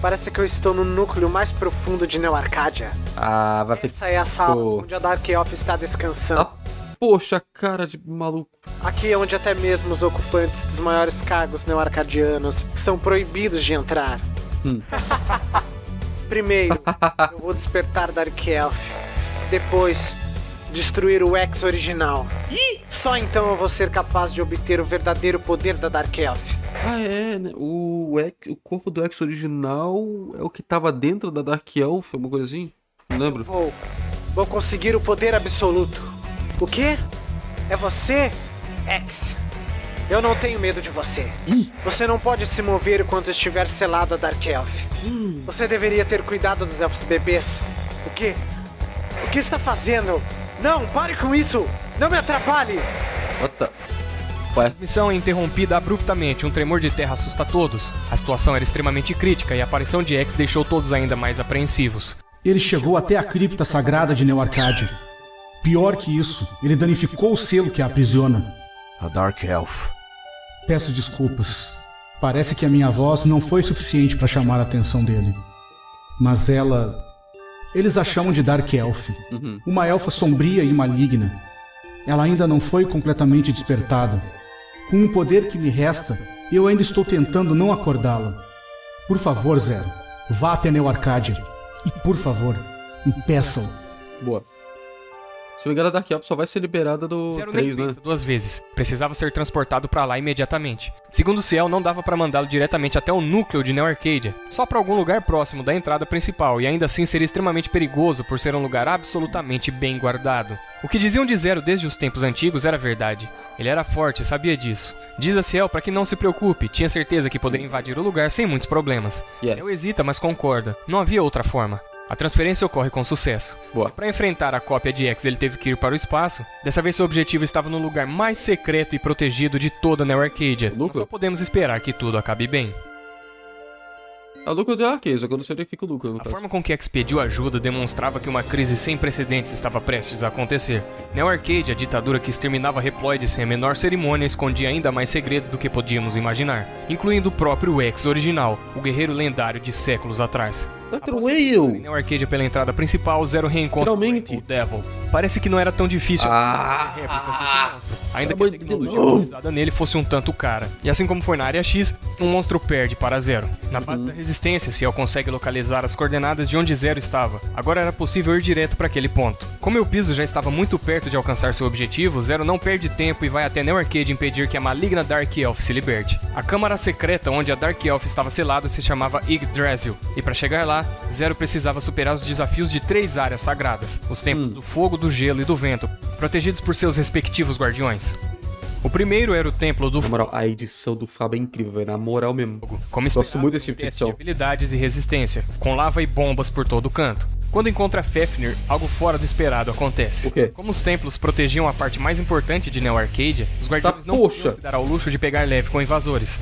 Parece que eu estou no núcleo mais profundo de Neo Arcadia. Vai ficar. Essa é a sala onde a Dark Elf está descansando. Poxa, cara de maluco. Aqui é onde até mesmo os ocupantes dos maiores cargos neo-arcadianos são proibidos de entrar. Primeiro, eu vou despertar Dark Elf. Depois, destruir o X original. Só então eu vou ser capaz de obter o verdadeiro poder da Dark Elf. Né? O corpo do X original é o que tava dentro da Dark Elf, alguma coisa assim? Não lembro. Vou conseguir o poder absoluto. O quê? É você, X? Eu não tenho medo de você. Você não pode se mover enquanto estiver selado a Dark Elf. Você deveria ter cuidado dos elfos bebês. O quê? O que está fazendo? Não, pare com isso! Não me atrapalhe! A missão é interrompida abruptamente, um tremor de terra assusta todos. A situação era extremamente crítica e a aparição de X deixou todos ainda mais apreensivos. Ele chegou até a cripta sagrada de Neo Arcadia. Pior que isso, ele danificou o selo que a aprisiona. A Dark Elf. Peço desculpas. Parece que a minha voz não foi suficiente para chamar a atenção dele. Mas ela... Eles a chamam de Dark Elf. Uma elfa sombria e maligna. Ela ainda não foi completamente despertada. Com o poder que me resta, eu ainda estou tentando não acordá-la. Por favor, Zero, vá até Neo Arcadia. E, por favor, impeça-o. Boa. Se não me engano, a Dark Elf só vai ser liberada do Zero 3, nem né? pensa 2 vezes. Precisava ser transportado pra lá imediatamente. Segundo o Ciel, não dava pra mandá-lo diretamente até o núcleo de Neo Arcadia, só pra algum lugar próximo da entrada principal, e ainda assim seria extremamente perigoso por ser um lugar absolutamente bem guardado. O que diziam de Zero desde os tempos antigos era verdade. Ele era forte, sabia disso. Diz a Ciel para que não se preocupe, tinha certeza que poderia invadir o lugar sem muitos problemas. Ciel hesita, mas concorda. Não havia outra forma. A transferência ocorre com sucesso. Se para enfrentar a cópia de X ele teve que ir para o espaço, dessa vez seu objetivo estava no lugar mais secreto e protegido de toda Neo Arcadia. Nós só podemos esperar que tudo acabe bem. A lucro de Arcadia, só que eu não sei onde fica o lucro. A forma com que X pediu ajuda demonstrava que uma crise sem precedentes estava prestes a acontecer. Neo Arcadia, a ditadura que exterminava reploides sem a menor cerimônia, escondia ainda mais segredos do que podíamos imaginar, incluindo o próprio X original, o guerreiro lendário de séculos atrás. Em Neo Arcadia pela entrada principal, Zero reencontra o Devil. Parece que não era tão difícil réplicas desse monstro, ainda que a tecnologia utilizada nele fosse um tanto cara. E assim como foi na área X, um monstro perde para Zero. Na base da resistência, Ciel consegue localizar as coordenadas de onde Zero estava. Agora era possível ir direto para aquele ponto. Como o piso já estava muito perto de alcançar seu objetivo, Zero não perde tempo e vai até Neo Arcadia impedir que a maligna Dark Elf se liberte. A câmara secreta onde a Dark Elf estava selada se chamava Yggdrasil, e para chegar lá, Zero precisava superar os desafios de 3 áreas sagradas, os templos do fogo, do gelo e do vento, protegidos por seus respectivos guardiões. O primeiro era o templo do... Na moral, a edição do Fábio é incrível, velho. Na moral mesmo. Como gosto muito desse tipo de edição. De habilidades e resistência, com lava e bombas por todo o canto. Quando encontra Fafnir, algo fora do esperado acontece. O quê? Como os templos protegiam a parte mais importante de Neo Arcadia, os guardiões não podiam se dar ao luxo de pegar leve com invasores.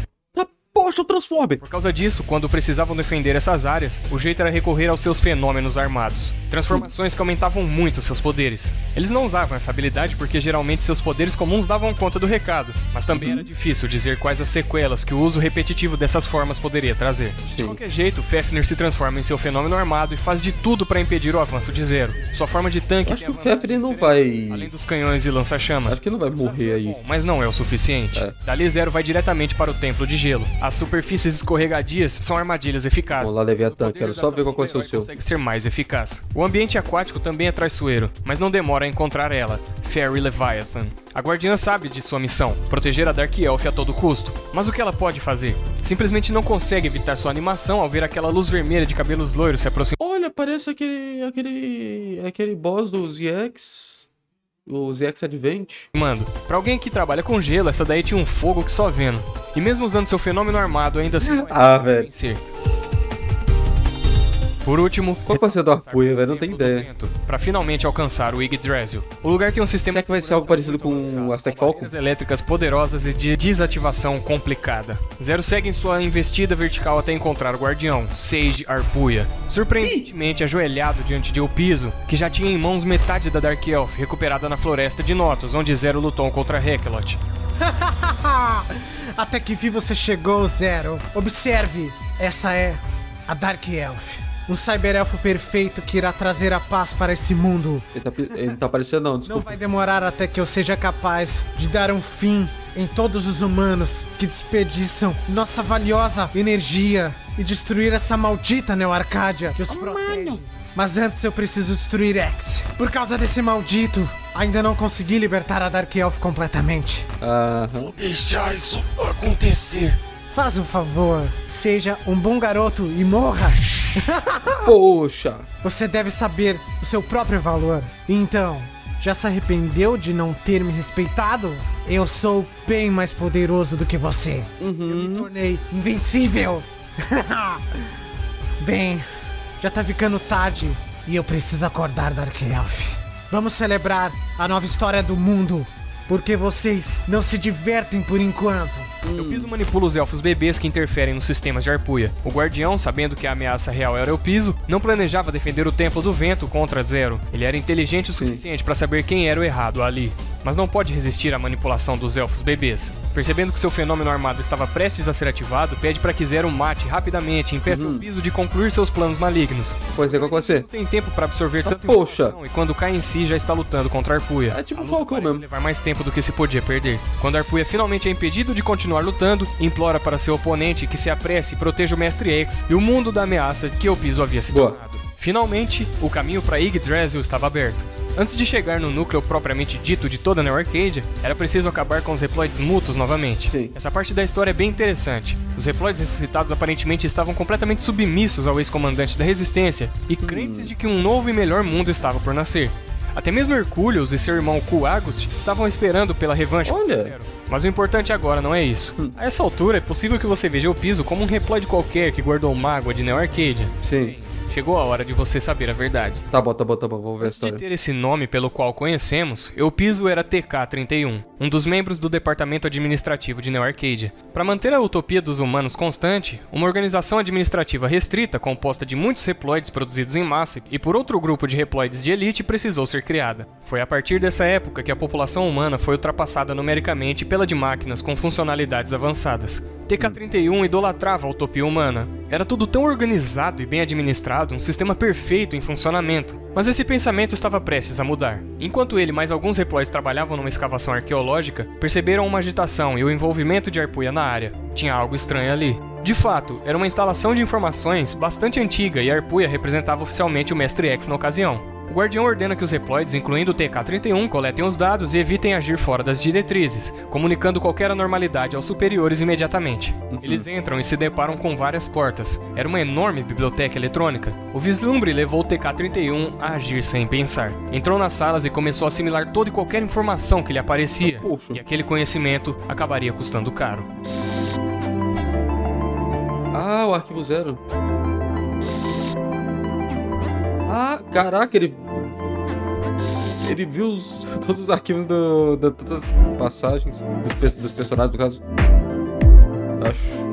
Poxa, o Transformer! Por causa disso, quando precisavam defender essas áreas, o jeito era recorrer aos seus fenômenos armados. Transformações que aumentavam muito seus poderes. Eles não usavam essa habilidade porque geralmente seus poderes comuns davam conta do recado, mas também era difícil dizer quais as sequelas que o uso repetitivo dessas formas poderia trazer. De qualquer jeito, Fafnir se transforma em seu fenômeno armado e faz de tudo para impedir o avanço de Zero. Sua forma de tanque... Acho que o Fafnir não vai... Além dos canhões e lança-chamas. Acho que não vai morrer aí. Bom, mas não é o suficiente. Dali Zero vai diretamente para o Templo de Gelo. A superfícies escorregadias são armadilhas eficazes. Vamos lá, Leviatã, quero só ver qual vai ser o seu. Consegue ser mais eficaz. O ambiente aquático também é traiçoeiro, mas não demora a encontrar ela, Fairy Leviathan. A guardiã sabe de sua missão, proteger a Dark Elf a todo custo. Mas o que ela pode fazer? Simplesmente não consegue evitar sua animação ao ver aquela luz vermelha de cabelos loiros se aproximar. Olha, parece aquele boss do ZX. O ZX Advent. Mano, pra alguém que trabalha com gelo, essa daí tinha um fogo que só vendo. E mesmo usando seu fenômeno armado, ainda assim vai velho. vencer. Por último, qual vai ser do Arpuia, velho? Não tem ideia. Para finalmente alcançar o Yggdrasil. O lugar tem um sistema. Será que vai ser algo parecido com o Aztec Falcon? Elétricas poderosas e de desativação complicada. Zero segue em sua investida vertical até encontrar o guardião, Sage Arpuia. Surpreendentemente ajoelhado diante de Elpizo, que já tinha em mãos metade da Dark Elf recuperada na floresta de Notos, onde Zero lutou contra Hekelot. Até que enfim você chegou, Zero. Observe, essa é a Dark Elf. Um cyberelfo perfeito que irá trazer a paz para esse mundo. Ele tá aparecendo não, desculpa. Não vai demorar até que eu seja capaz de dar um fim em todos os humanos que desperdiçam nossa valiosa energia e destruir essa maldita Neo-Arcadia que os protege. Mas antes eu preciso destruir X. Por causa desse maldito, ainda não consegui libertar a Dark Elf completamente. Vou deixar isso acontecer. Faz um favor, seja um bom garoto e morra. Poxa. Você deve saber o seu próprio valor. Então, já se arrependeu de não ter me respeitado? Eu sou bem mais poderoso do que você. Eu me tornei invencível. Bem, já tá ficando tarde e eu preciso acordar, Dark Elf. Vamos celebrar a nova história do mundo. Porque vocês não se divertem por enquanto. Elpizo manipula os elfos bebês que interferem nos sistemas de Arpuia. O guardião, sabendo que a ameaça real era Elpizo, não planejava defender o Templo do Vento contra Zero. Ele era inteligente o suficiente para saber quem era o errado ali. Mas não pode resistir à manipulação dos elfos bebês. Percebendo que seu fenômeno armado estava prestes a ser ativado, pede para que Zero mate rapidamente e impeça Elpizo de concluir seus planos malignos. Pois é, qual vai ser? Não tem tempo para absorver tanta informação e quando cai em si já está lutando contra Arpuia. É tipo um Falcão mesmo. Levar mais tempo do que se podia perder. Quando Arpuia finalmente é impedido de continuar lutando, implora para seu oponente que se apresse e proteja o Mestre X e o mundo da ameaça que Elpizo havia se tornado. Finalmente, o caminho para Yggdrasil estava aberto. Antes de chegar no núcleo propriamente dito de toda a Neo-Arcadia, era preciso acabar com os Reploids mútuos novamente. Sim. Essa parte da história é bem interessante. Os Reploids ressuscitados aparentemente estavam completamente submissos ao ex-comandante da Resistência e crentes de que um novo e melhor mundo estava por nascer. Até mesmo Hercules e seu irmão Ku-Agust estavam esperando pela revanche. Olha! Mas o importante agora não é isso. A essa altura, é possível que você veja o Elpizo como um Reploid qualquer que guardou mágoa de Neo-Arcadia. Sim. Chegou a hora de você saber a verdade. Tá bom, vamos ver a história. Antes de ter esse nome pelo qual conhecemos, Elpizo era TK-31, um dos membros do departamento administrativo de Neo-Arcadia. Para manter a utopia dos humanos constante, uma organização administrativa restrita, composta de muitos Reploids produzidos em massa e por outro grupo de Reploids de elite, precisou ser criada. Foi a partir dessa época que a população humana foi ultrapassada numericamente pela de máquinas com funcionalidades avançadas. TK-31 idolatrava a utopia humana. Era tudo tão organizado e bem administrado, um sistema perfeito em funcionamento. Mas esse pensamento estava prestes a mudar. Enquanto ele e mais alguns Reploids trabalhavam numa escavação arqueológica, perceberam uma agitação e o envolvimento de Arpuia na área. Tinha algo estranho ali. De fato, era uma instalação de informações bastante antiga e Arpuia representava oficialmente o Mestre X na ocasião. O guardião ordena que os Reploids, incluindo o TK-31, coletem os dados e evitem agir fora das diretrizes, comunicando qualquer anormalidade aos superiores imediatamente. Eles entram e se deparam com várias portas. Era uma enorme biblioteca eletrônica. O vislumbre levou o TK-31 a agir sem pensar. Entrou nas salas e começou a assimilar toda e qualquer informação que lhe aparecia. E aquele conhecimento acabaria custando caro. Ah, o Arquivo Zero. Ah, caraca, ele viu todos os arquivos de todas as passagens dos personagens, no caso. Acho.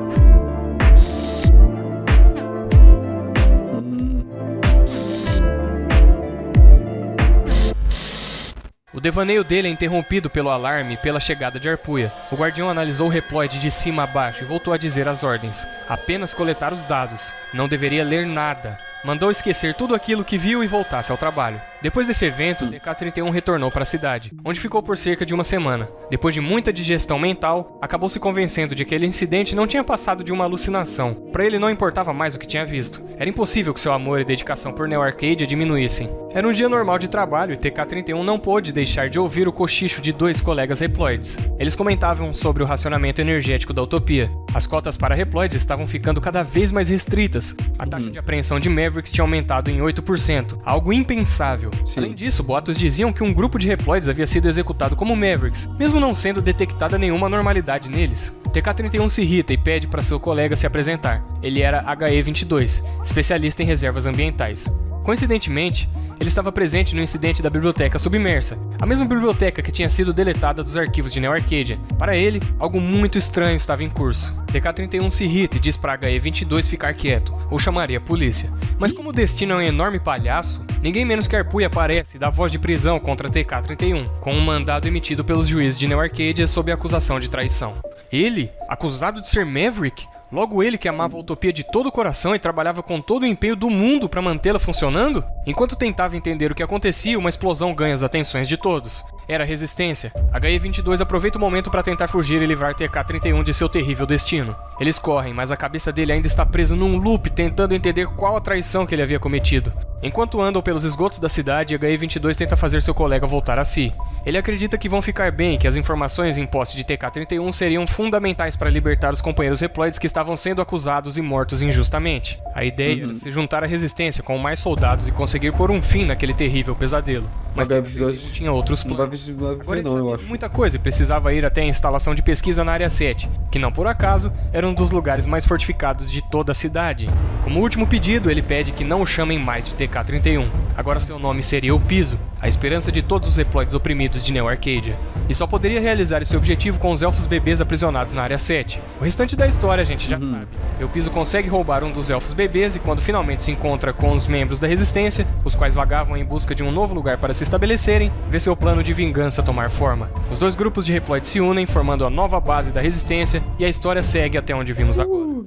O devaneio dele é interrompido pelo alarme e pela chegada de Arpuia. O guardião analisou o Reploid de cima a baixo e voltou a dizer as ordens. Apenas coletar os dados. Não deveria ler nada. mandou esquecer tudo aquilo que viu e voltasse ao trabalho. Depois desse evento, TK-31 retornou para a cidade, onde ficou por cerca de uma semana. Depois de muita digestão mental, acabou se convencendo de que aquele incidente não tinha passado de uma alucinação. Para ele não importava mais o que tinha visto. Era impossível que seu amor e dedicação por Neo Arcadia diminuíssem. Era um dia normal de trabalho e TK-31 não pôde deixar de ouvir o cochicho de dois colegas reploides. Eles comentavam sobre o racionamento energético da Utopia. As cotas para reploides estavam ficando cada vez mais restritas. A taxa de apreensão de Mavericks tinha aumentado em 8%, algo impensável. Além disso, boatos diziam que um grupo de reploides havia sido executado como Mavericks, mesmo não sendo detectada nenhuma anormalidade neles. TK-31 se irrita e pede para seu colega se apresentar. Ele era HE-22, especialista em reservas ambientais. Coincidentemente, ele estava presente no incidente da biblioteca submersa, a mesma biblioteca que tinha sido deletada dos arquivos de Neo Arcadia. Para ele, algo muito estranho estava em curso. TK-31 se irrita e diz para HE-22 ficar quieto, ou chamaria a polícia. Mas como o destino é um enorme palhaço, ninguém menos que Arpuia aparece e dá voz de prisão contra TK-31, com um mandado emitido pelos juízes de Neo Arcadia sob a acusação de traição. Ele, acusado de ser Maverick? Logo ele que amava a Utopia de todo o coração e trabalhava com todo o empenho do mundo para mantê-la funcionando? Enquanto tentava entender o que acontecia, uma explosão ganha as atenções de todos. Era a resistência. HE-22 aproveita o momento para tentar fugir e livrar TK-31 de seu terrível destino. Eles correm, mas a cabeça dele ainda está presa num loop tentando entender qual a traição que ele havia cometido. Enquanto andam pelos esgotos da cidade, HE-22 tenta fazer seu colega voltar a si. Ele acredita que vão ficar bem e que as informações em posse de TK-31 seriam fundamentais para libertar os companheiros reploides que estavam sendo acusados e mortos injustamente. A ideia era se juntar à resistência com mais soldados e conseguir pôr um fim naquele terrível pesadelo. Mas TK-31 tinha outros planos. Agora ele sabia de muita coisa e precisava ir até a instalação de pesquisa na Área 7, que não por acaso era um dos lugares mais fortificados de toda a cidade. Como último pedido, ele pede que não o chamem mais de TK-31. Agora seu nome seria o Piso, a esperança de todos os reploides oprimidos de Neo Arcadia. E só poderia realizar esse objetivo com os elfos bebês aprisionados na Área 7. O restante da história a gente já sabe. O Piso consegue roubar um dos elfos bebês e quando finalmente se encontra com os membros da Resistência, os quais vagavam em busca de um novo lugar para se estabelecerem, vê seu plano de vingança tomar forma. Os dois grupos de reploides se unem, formando a nova base da Resistência, e a história segue até onde vimos agora.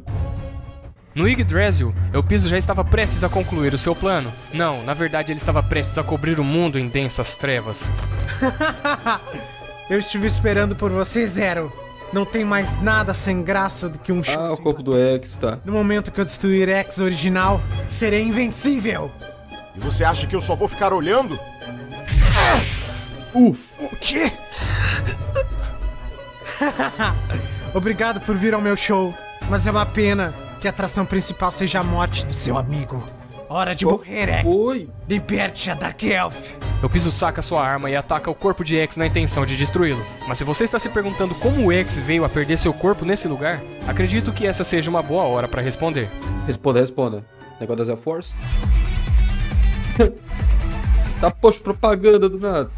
No Yggdrasil, Piso já estava prestes a concluir o seu plano. Não, na verdade ele estava prestes a cobrir o mundo em densas trevas. Eu estive esperando por você, Zero. Não tem mais nada sem graça do que um show. O corpo do X, tá. No momento que eu destruir X original, serei invencível. E você acha que eu só vou ficar olhando? O quê? Obrigado por vir ao meu show, mas é uma pena que a atração principal seja a morte do seu amigo. Hora de morrer, X. Liberte a Dark Elf. Piso saca sua arma e ataca o corpo de X na intenção de destruí-lo. Mas se você está se perguntando como o X veio a perder seu corpo nesse lugar, acredito que essa seja uma boa hora para responder. Responda. Negócio da Force? Tá posto propaganda do nada.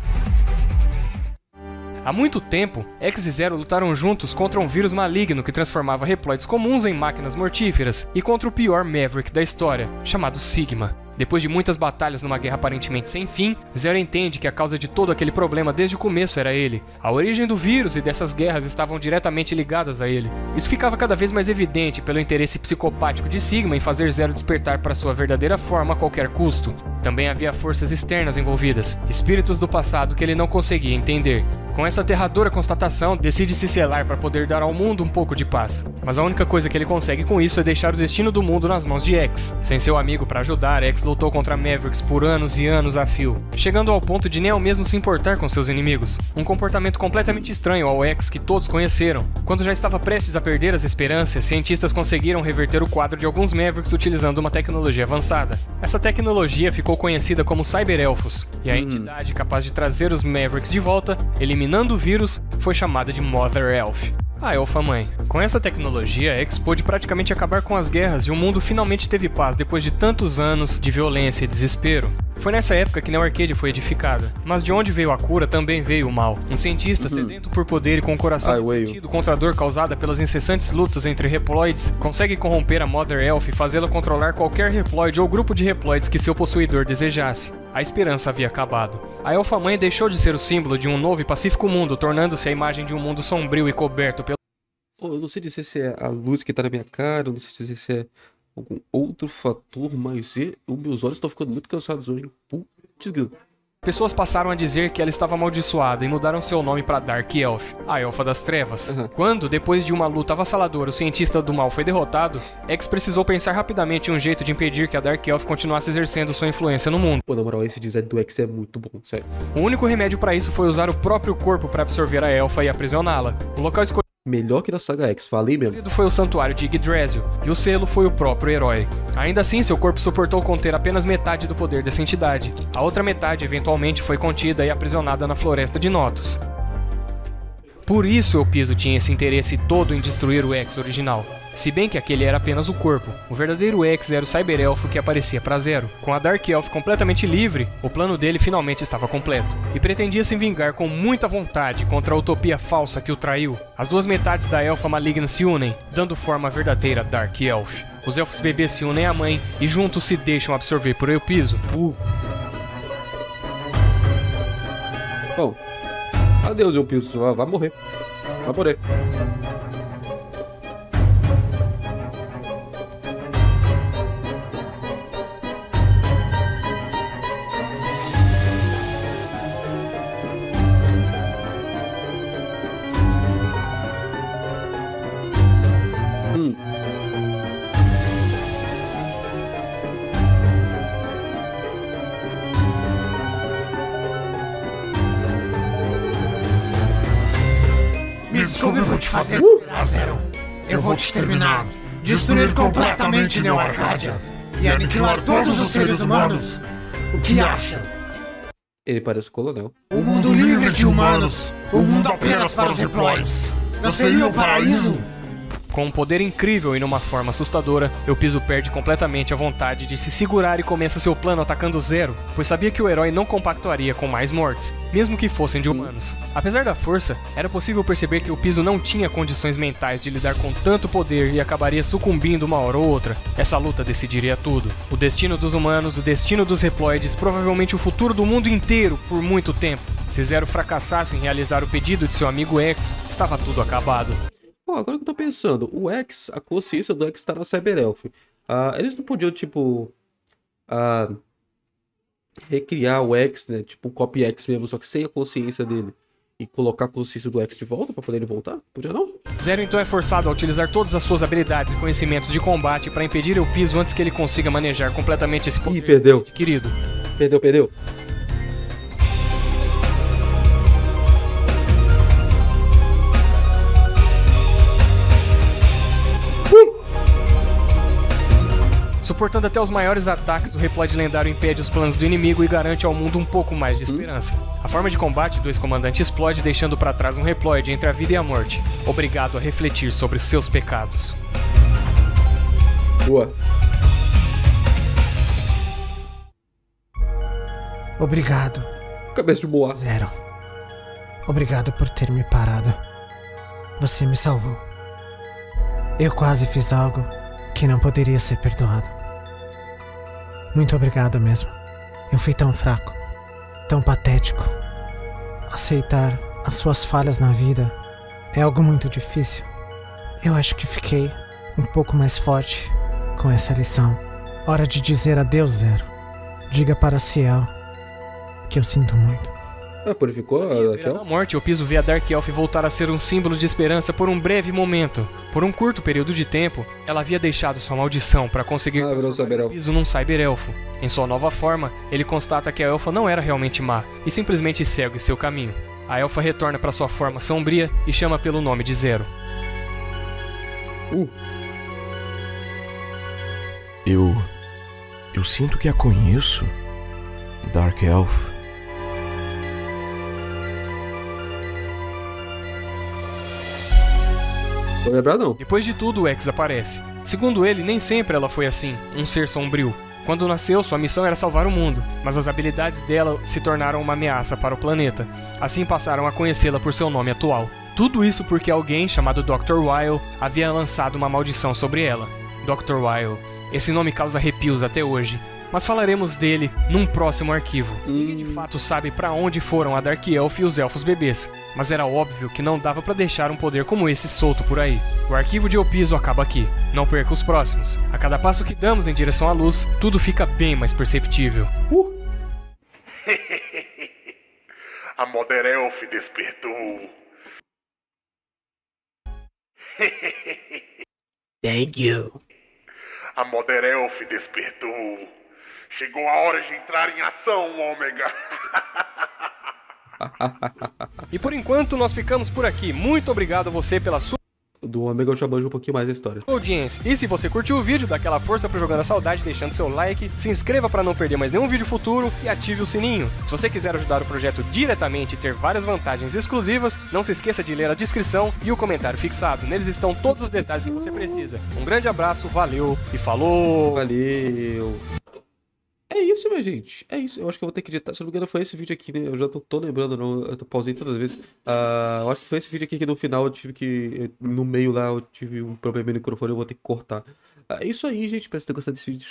Há muito tempo, X e Zero lutaram juntos contra um vírus maligno que transformava reploides comuns em máquinas mortíferas e contra o pior Maverick da história, chamado Sigma. Depois de muitas batalhas numa guerra aparentemente sem fim, Zero entende que a causa de todo aquele problema desde o começo era ele. A origem do vírus e dessas guerras estavam diretamente ligadas a ele. Isso ficava cada vez mais evidente pelo interesse psicopático de Sigma em fazer Zero despertar para sua verdadeira forma a qualquer custo. Também havia forças externas envolvidas, espíritos do passado que ele não conseguia entender. Com essa aterradora constatação, decide se selar para poder dar ao mundo um pouco de paz. Mas a única coisa que ele consegue com isso é deixar o destino do mundo nas mãos de X. Sem seu amigo para ajudar, X lutou contra Mavericks por anos e anos a fio, chegando ao ponto de nem ao mesmo se importar com seus inimigos. Um comportamento completamente estranho ao X que todos conheceram. Quando já estava prestes a perder as esperanças, cientistas conseguiram reverter o quadro de alguns Mavericks utilizando uma tecnologia avançada. Essa tecnologia ficou conhecida como Cyber-Elfos, e a entidade capaz de trazer os Mavericks de volta, eliminando o vírus, foi chamada de Mother Elf. A Elfa-mãe. Com essa tecnologia, X pôde praticamente acabar com as guerras e o mundo finalmente teve paz depois de tantos anos de violência e desespero. Foi nessa época que Neo Arcadia foi edificada. Mas de onde veio a cura também veio o mal. Um cientista sedento por poder e com o coração ressentido contra a dor causada pelas incessantes lutas entre reploides, consegue corromper a Mother Elf e fazê-la controlar qualquer reploide ou grupo de reploides que seu possuidor desejasse. A esperança havia acabado. A Elfa-mãe deixou de ser o símbolo de um novo e pacífico mundo, tornando-se a imagem de um mundo sombrio e coberto pelo... Eu não sei dizer se é a luz que tá na minha cara, eu não sei dizer se é Algum outro fator, mas os meus olhos estão ficando muito cansados hoje. Putz, grilo. Pessoas passaram a dizer que ela estava amaldiçoada e mudaram seu nome para Dark Elf, a Elfa das Trevas. Quando, depois de uma luta avassaladora, o cientista do mal foi derrotado, X precisou pensar rapidamente em um jeito de impedir que a Dark Elf continuasse exercendo sua influência no mundo. Pô, na moral, esse design do X é muito bom, sério. O único remédio para isso foi usar o próprio corpo para absorver a Elfa e aprisioná-la. O local escolhido melhor que da saga X, falei mesmo. Foi o santuário de Yggdrasil, e o selo foi o próprio herói. Ainda assim, seu corpo suportou conter apenas metade do poder dessa entidade. A outra metade, eventualmente, foi contida e aprisionada na floresta de Notos. Por isso, Elpizo tinha esse interesse todo em destruir o X original. Se bem que aquele era apenas o corpo, o verdadeiro X era o Cyber-Elfo que aparecia para Zero. Com a Dark Elf completamente livre, o plano dele finalmente estava completo, e pretendia se vingar com muita vontade contra a utopia falsa que o traiu. As duas metades da Elfa maligna se unem, dando forma à verdadeira Dark Elf. Os elfos bebês se unem à mãe e juntos se deixam absorver por Elpizo. Bom, adeus, Elpizo, vai morrer. Vai morrer. Desculpe, eu vou te fazer Zero. Eu vou te exterminar, destruir completamente Neo Arcadia e aniquilar todos os seres humanos. O que acha? Ele parece o Coronel. O mundo livre de humanos, o mundo apenas para os reploids. Não seria o paraíso? Com um poder incrível e numa forma assustadora, Elpizo perde completamente a vontade de se segurar e começa seu plano atacando Zero, pois sabia que o herói não compactuaria com mais mortes, mesmo que fossem de humanos. Apesar da força, era possível perceber que Elpizo não tinha condições mentais de lidar com tanto poder e acabaria sucumbindo uma hora ou outra. Essa luta decidiria tudo. O destino dos humanos, o destino dos reploides, provavelmente o futuro do mundo inteiro por muito tempo. Se Zero fracassasse em realizar o pedido de seu amigo X, estava tudo acabado. Agora que eu tô pensando, o X, a consciência do X tá na Cyber-Elf. Eles não podiam, tipo, recriar o X, né? Tipo, um copy X mesmo, só que sem a consciência dele. E colocar a consciência do X de volta pra poder ele voltar? Podia não? Zero então é forçado a utilizar todas as suas habilidades e conhecimentos de combate para impedir Elpizo antes que ele consiga manejar completamente esse poder adquirido. Perdeu. Suportando até os maiores ataques, o Reploid lendário impede os planos do inimigo e garante ao mundo um pouco mais de esperança. A forma de combate do ex-comandante explode, deixando para trás um Reploid entre a vida e a morte, obrigado a refletir sobre seus pecados. Boa. Obrigado. Cabeça de boa. Zero. Obrigado por ter me parado. Você me salvou. Eu quase fiz algo que não poderia ser perdoado. Muito obrigado mesmo. Eu fui tão fraco, tão patético. Aceitar as suas falhas na vida é algo muito difícil. Eu acho que fiquei um pouco mais forte com essa lição. Hora de dizer adeus, Zero. Diga para Ciel que eu sinto muito. Purificou a Dark Elf? Na morte, Elpizo vê a Dark Elf voltar a ser um símbolo de esperança por um breve momento. Por um curto período de tempo, ela havia deixado sua maldição para conseguir transformar Elpizo num Cyber-Elfo. Em sua nova forma, ele constata que a Elfa não era realmente má, e simplesmente segue seu caminho. A Elfa retorna para sua forma sombria e chama pelo nome de Zero. Eu sinto que a conheço, Dark Elf. Vou lembrar não. Depois de tudo, o X aparece. Segundo ele, nem sempre ela foi assim, um ser sombrio. Quando nasceu, sua missão era salvar o mundo, mas as habilidades dela se tornaram uma ameaça para o planeta. Assim passaram a conhecê-la por seu nome atual. Tudo isso porque alguém chamado Dr. Weil havia lançado uma maldição sobre ela. Dr. Weil. Esse nome causa arrepios até hoje. mas falaremos dele num próximo arquivo. Ninguém de fato sabe pra onde foram a Dark Elf e os Elfos Bebês, mas era óbvio que não dava pra deixar um poder como esse solto por aí. O arquivo de Eu Piso acaba aqui. Não perca os próximos. A cada passo que damos em direção à luz, tudo fica bem mais perceptível. A Mother Elf despertou. Thank you. A Mother Elf despertou. Chegou a hora de entrar em ação, Ômega. E por enquanto nós ficamos por aqui. Muito obrigado a você pela sua Do Ômega eu já manjo um pouquinho mais da história. audiência. E se você curtiu o vídeo, dá aquela força pro Jogando a Saudade, deixando seu like, se inscreva para não perder mais nenhum vídeo futuro e ative o sininho. Se você quiser ajudar o projeto diretamente e ter várias vantagens exclusivas, não se esqueça de ler a descrição e o comentário fixado. Neles estão todos os detalhes que você precisa. Um grande abraço, valeu e falou! Valeu! É isso, minha gente. É isso. Eu acho que eu vou ter que editar. Se não me engano, foi esse vídeo aqui, né? Eu já tô lembrando, não. Eu pausei todas as vezes. Eu acho que foi esse vídeo aqui que no final eu tive que. No meio lá eu tive um problema no microfone, eu vou ter que cortar. É isso aí, gente. Espero que você tenha gostado desse vídeo.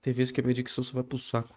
Tem vezes que a minha dicção só vai pro saco.